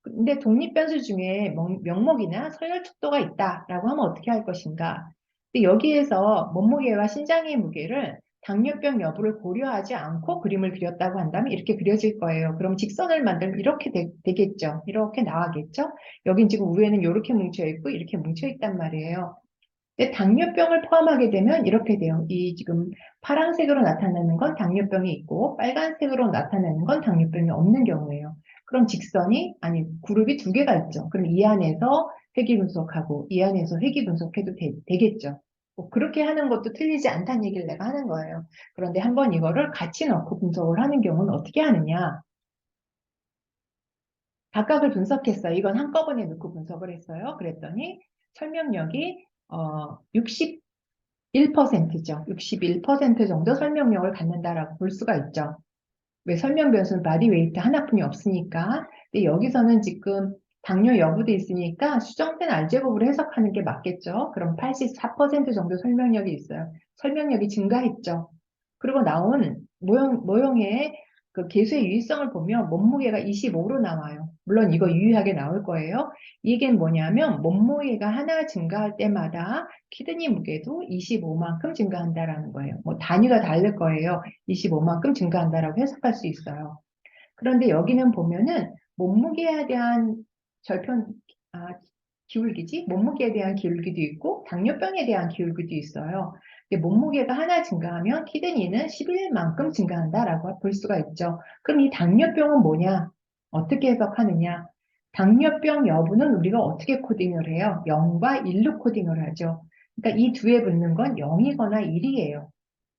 근데 독립 변수 중에 명목이나 서열 척도가 있다라고 하면 어떻게 할 것인가? 근데 여기에서 몸무게와 신장의 무게를 당뇨병 여부를 고려하지 않고 그림을 그렸다고 한다면 이렇게 그려질 거예요. 그럼 직선을 만들면 이렇게 되겠죠. 이렇게 나가겠죠. 여긴 지금 위에는 이렇게 뭉쳐 있고 이렇게 뭉쳐 있단 말이에요. 근데 당뇨병을 포함하게 되면 이렇게 돼요. 이 지금 파란색으로 나타나는 건 당뇨병이 있고 빨간색으로 나타나는 건 당뇨병이 없는 경우예요. 그럼 직선이 아니 그룹이 두 개가 있죠. 그럼 이 안에서 회귀 분석하고 이 안에서 회귀 분석해도 되겠죠. 뭐 그렇게 하는 것도 틀리지 않다는 얘기를 내가 하는 거예요. 그런데 한번 이거를 같이 넣고 분석을 하는 경우는 어떻게 하느냐? 각각을 분석했어요. 이건 한꺼번에 넣고 분석을 했어요. 그랬더니 설명력이 61%죠. 61% 정도 설명력을 갖는다라고 볼 수가 있죠. 왜 설명 변수는 바디 웨이트 하나뿐이 없으니까. 근데 여기서는 지금 당뇨 여부도 있으니까 수정된 알제곱으로 해석하는 게 맞겠죠. 그럼 84% 정도 설명력이 있어요. 설명력이 증가했죠. 그리고 나온 모형의 그 계수의 유의성을 보면 몸무게가 25로 나와요. 물론 이거 유의하게 나올 거예요. 이게 뭐냐면 몸무게가 하나 증가할 때마다 키드니 무게도 25만큼 증가한다라는 거예요. 뭐 단위가 다를 거예요. 25만큼 증가한다라고 해석할 수 있어요. 그런데 여기는 보면은 몸무게에 대한 절편, 아, 기울기지? 몸무게에 대한 기울기도 있고 당뇨병에 대한 기울기도 있어요. 근데 몸무게가 하나 증가하면 키드니는 11만큼 증가한다라고 볼 수가 있죠. 그럼 이 당뇨병은 뭐냐? 어떻게 해석하느냐? 당뇨병 여부는 우리가 어떻게 코딩을 해요? 0과 1로 코딩을 하죠. 그러니까 이 두에 붙는 건 0이거나 1이에요.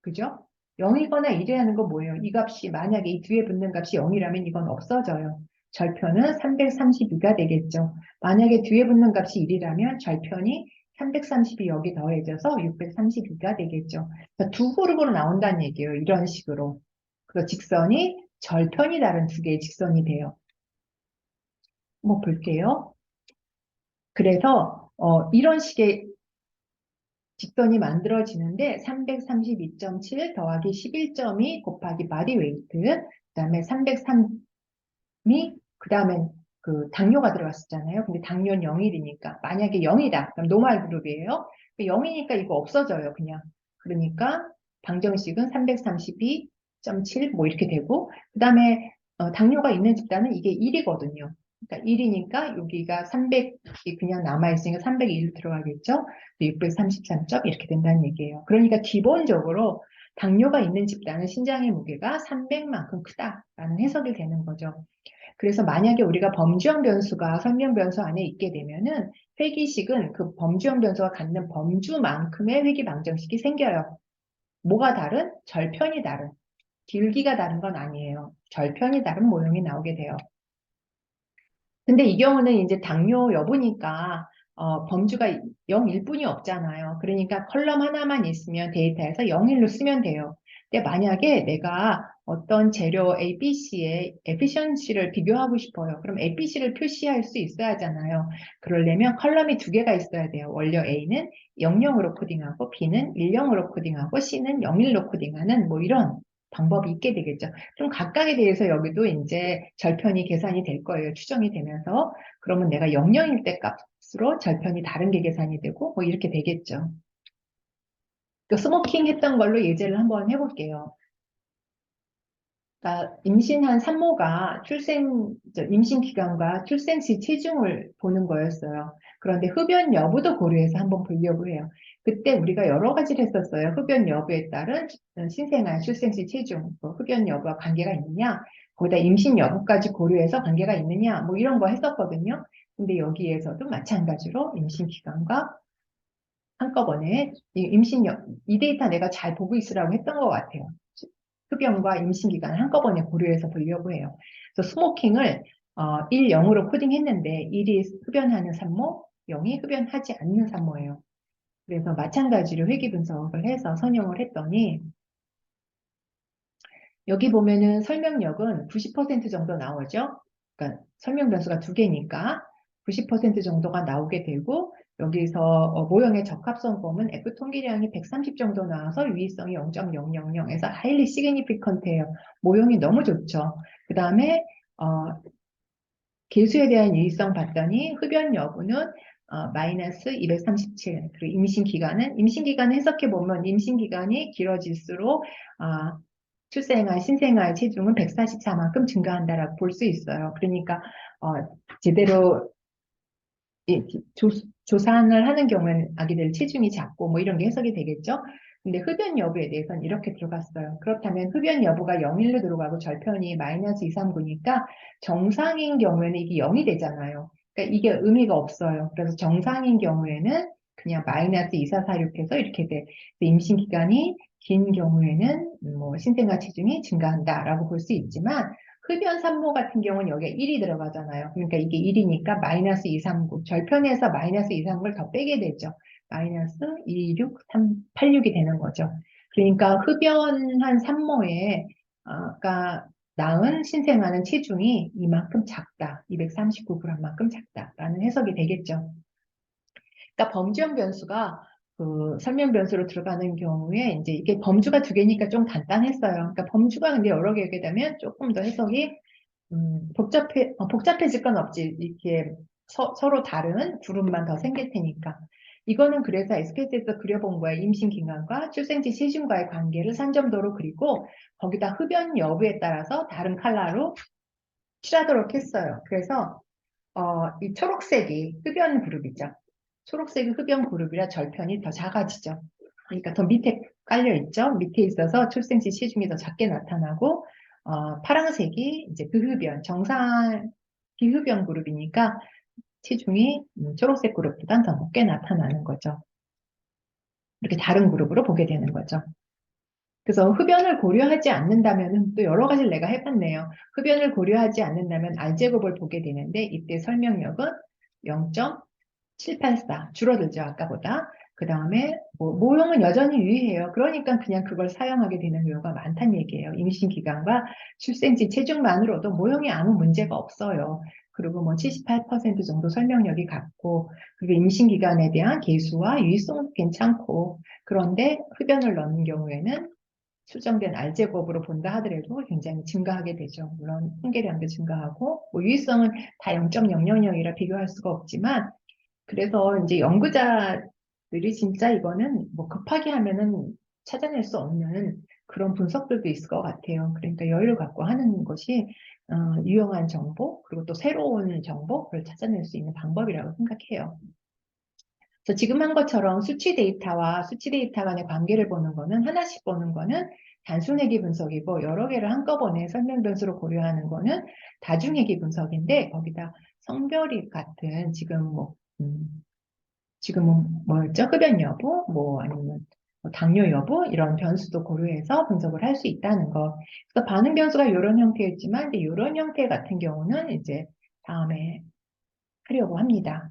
그죠? 0이거나 1이라는 건 뭐예요? 이 값이 만약에 이 뒤에 붙는 값이 0이라면 이건 없어져요. 절편은 332가 되겠죠. 만약에 뒤에 붙는 값이 1이라면 절편이 332 여기 더해져서 632가 되겠죠. 그러니까 두 그룹으로 나온다는 얘기예요. 이런 식으로. 그래서 직선이 절편이 다른 두 개의 직선이 돼요. 한번 볼게요. 그래서 이런 식의 직선이 만들어지는데 332.7 더하기 11.2 곱하기 바디 웨이트 그다음에 303이 그다음에 그 당뇨가 들어갔었잖아요. 근데 당뇨는 0일이니까 만약에 0이다. 그럼 노말 그룹이에요. 0이니까 이거 없어져요. 그냥. 그러니까 방정식은 332.7 뭐 이렇게 되고 그다음에 당뇨가 있는 집단은 이게 1이거든요. 그러니까 1이니까 여기가 300이 그냥 남아있으니까 301로 들어가겠죠. 633점 이렇게 된다는 얘기예요. 그러니까 기본적으로 당뇨가 있는 집단은 신장의 무게가 300만큼 크다라는 해석이 되는 거죠. 그래서 만약에 우리가 범주형 변수가 설명 변수 안에 있게 되면은 회귀식은 그 범주형 변수가 갖는 범주만큼의 회귀 방정식이 생겨요. 뭐가 다른? 절편이 다른. 길기가 다른 건 아니에요. 절편이 다른 모형이 나오게 돼요. 근데 이 경우는 이제 당뇨 여부니까 범주가 0일 뿐이 없잖아요. 그러니까 컬럼 하나만 있으면 데이터에서 0일로 쓰면 돼요. 근데 만약에 내가 어떤 재료 ABC의 에피션시를 비교하고 싶어요. 그럼 ABC를 표시할 수 있어야 하잖아요. 그러려면 컬럼이 두 개가 있어야 돼요. 원료 A는 00으로 코딩하고 B는 10으로 코딩하고 C는 01로 코딩하는 뭐 이런 방법이 있게 되겠죠. 그럼 각각에 대해서 여기도 이제 절편이 계산이 될 거예요. 추정이 되면서. 그러면 내가 00일 때 값으로 절편이 다른 게 계산이 되고 뭐 이렇게 되겠죠. 그 스모킹 했던 걸로 예제를 한번 해볼게요. 그러니까 임신한 산모가 임신 기간과 출생 시 체중을 보는 거였어요. 그런데 흡연 여부도 고려해서 한번 보려고 해요. 그때 우리가 여러 가지를 했었어요. 흡연 여부에 따른 신생아 출생 시 체중, 뭐 흡연 여부와 관계가 있느냐, 거기다 임신 여부까지 고려해서 관계가 있느냐, 뭐 이런 거 했었거든요. 근데 여기에서도 마찬가지로 임신 기간과 한꺼번에 이 데이터 내가 잘 보고 있으라고 했던 것 같아요. 흡연과 임신 기간을 한꺼번에 고려해서 보려고 해요. 그래서 스모킹을 1, 0으로 코딩했는데 1이 흡연하는 산모, 0이 흡연하지 않는 산모예요. 그래서 마찬가지로 회귀 분석을 해서 선형을 했더니 여기 보면은 설명력은 90% 정도 나오죠. 그러니까 설명 변수가 두 개니까 90% 정도가 나오게 되고 여기서 모형의 적합성범은 F 통계량이 130 정도 나와서 유의성이 0.000에서 highly significant해요. 모형이 너무 좋죠. 그 다음에 개수에 대한 유의성 봤더니 흡연 여부는 마이너스 237. 그리고 임신 기간은 해석해 보면 임신 기간이 길어질수록 출생아, 신생아의 체중은 144만큼 증가한다라고 볼 수 있어요. 그러니까 제대로 조산을 하는 경우에는 아기들 체중이 작고 뭐 이런 게 해석이 되겠죠. 근데 흡연 여부에 대해서는 이렇게 들어갔어요. 그렇다면 흡연 여부가 0일로 들어가고 절편이 마이너스 239니까 정상인 경우에는 이게 0이 되잖아요. 그러니까 이게 의미가 없어요. 그래서 정상인 경우에는 그냥 마이너스 2446해서 이렇게 돼. 임신 기간이 긴 경우에는 뭐 신생아 체중이 증가한다라고 볼 수 있지만 흡연 산모 같은 경우는 여기에 1이 들어가잖아요. 그러니까 이게 1이니까 마이너스 239, 절편에서 마이너스 239를 더 빼게 되죠. 마이너스 26386이 되는 거죠. 그러니까 흡연한 산모의 아까 낳은 신생아는 체중이 이만큼 작다. 239g만큼 작다라는 해석이 되겠죠. 그러니까 범주형 변수가 그 설명 변수로 들어가는 경우에 이제 이게 범주가 두 개니까 좀 간단했어요. 그러니까 범주가 근데 여러 개게 되면 조금 더 해석이 복잡해질 건 없지. 이렇게 서로 다른 그룹만 더 생길 테니까. 이거는 그래서 SPS에서 그려본 거예요. 임신 기간과 출생시 체중과의 관계를 산점도로 그리고 거기다 흡연 여부에 따라서 다른 컬러로 칠하도록 했어요. 그래서 이 초록색이 흡연 그룹이죠. 초록색이 흡연 그룹이라 절편이 더 작아지죠. 그러니까 더 밑에 깔려 있죠. 밑에 있어서 출생시 체중이 더 작게 나타나고 파란색이 이제 비흡연 정상 비흡연 그룹이니까 체중이 초록색 그룹보다 더 높게 나타나는 거죠. 이렇게 다른 그룹으로 보게 되는 거죠. 그래서 흡연을 고려하지 않는다면 또 여러 가지를 내가 해봤네요. 흡연을 고려하지 않는다면 R제곱을 보게 되는데 이때 설명력은 0.784 줄어들죠. 아까보다. 그 다음에 모형은 여전히 유의해요. 그러니까 그냥 그걸 사용하게 되는 경우가 많다는 얘기예요. 임신 기간과 출생시 체중만으로도 모형이 아무 문제가 없어요. 그리고 뭐 78% 정도 설명력이 같고 그리고 임신 기간에 대한 개수와 유의성도 괜찮고 그런데 흡연을 넣는 경우에는 수정된 R제곱으로 본다 하더라도 굉장히 증가하게 되죠. 물론 통계량도 증가하고 뭐 유의성은 다 0.000이라 비교할 수가 없지만 그래서 이제 연구자들이 진짜 이거는 뭐 급하게 하면은 찾아낼 수 없는 그런 분석들도 있을 것 같아요. 그러니까 여유를 갖고 하는 것이 유용한 정보 그리고 또 새로운 정보를 찾아낼 수 있는 방법이라고 생각해요. 그래서 지금 한 것처럼 수치 데이터와 수치 데이터 간의 관계를 보는 거는 하나씩 보는 거는 단순회귀 분석이고 여러 개를 한꺼번에 설명 변수로 고려하는 거는 다중회귀 분석인데 거기다 성별이 같은 지금은 뭐였죠? 흡연 여부, 뭐 아니면 뭐 당뇨 여부 이런 변수도 고려해서 분석을 할 수 있다는 거. 그래서 반응 변수가 이런 형태였지만 이제 이런 형태 같은 경우는 이제 다음에 하려고 합니다.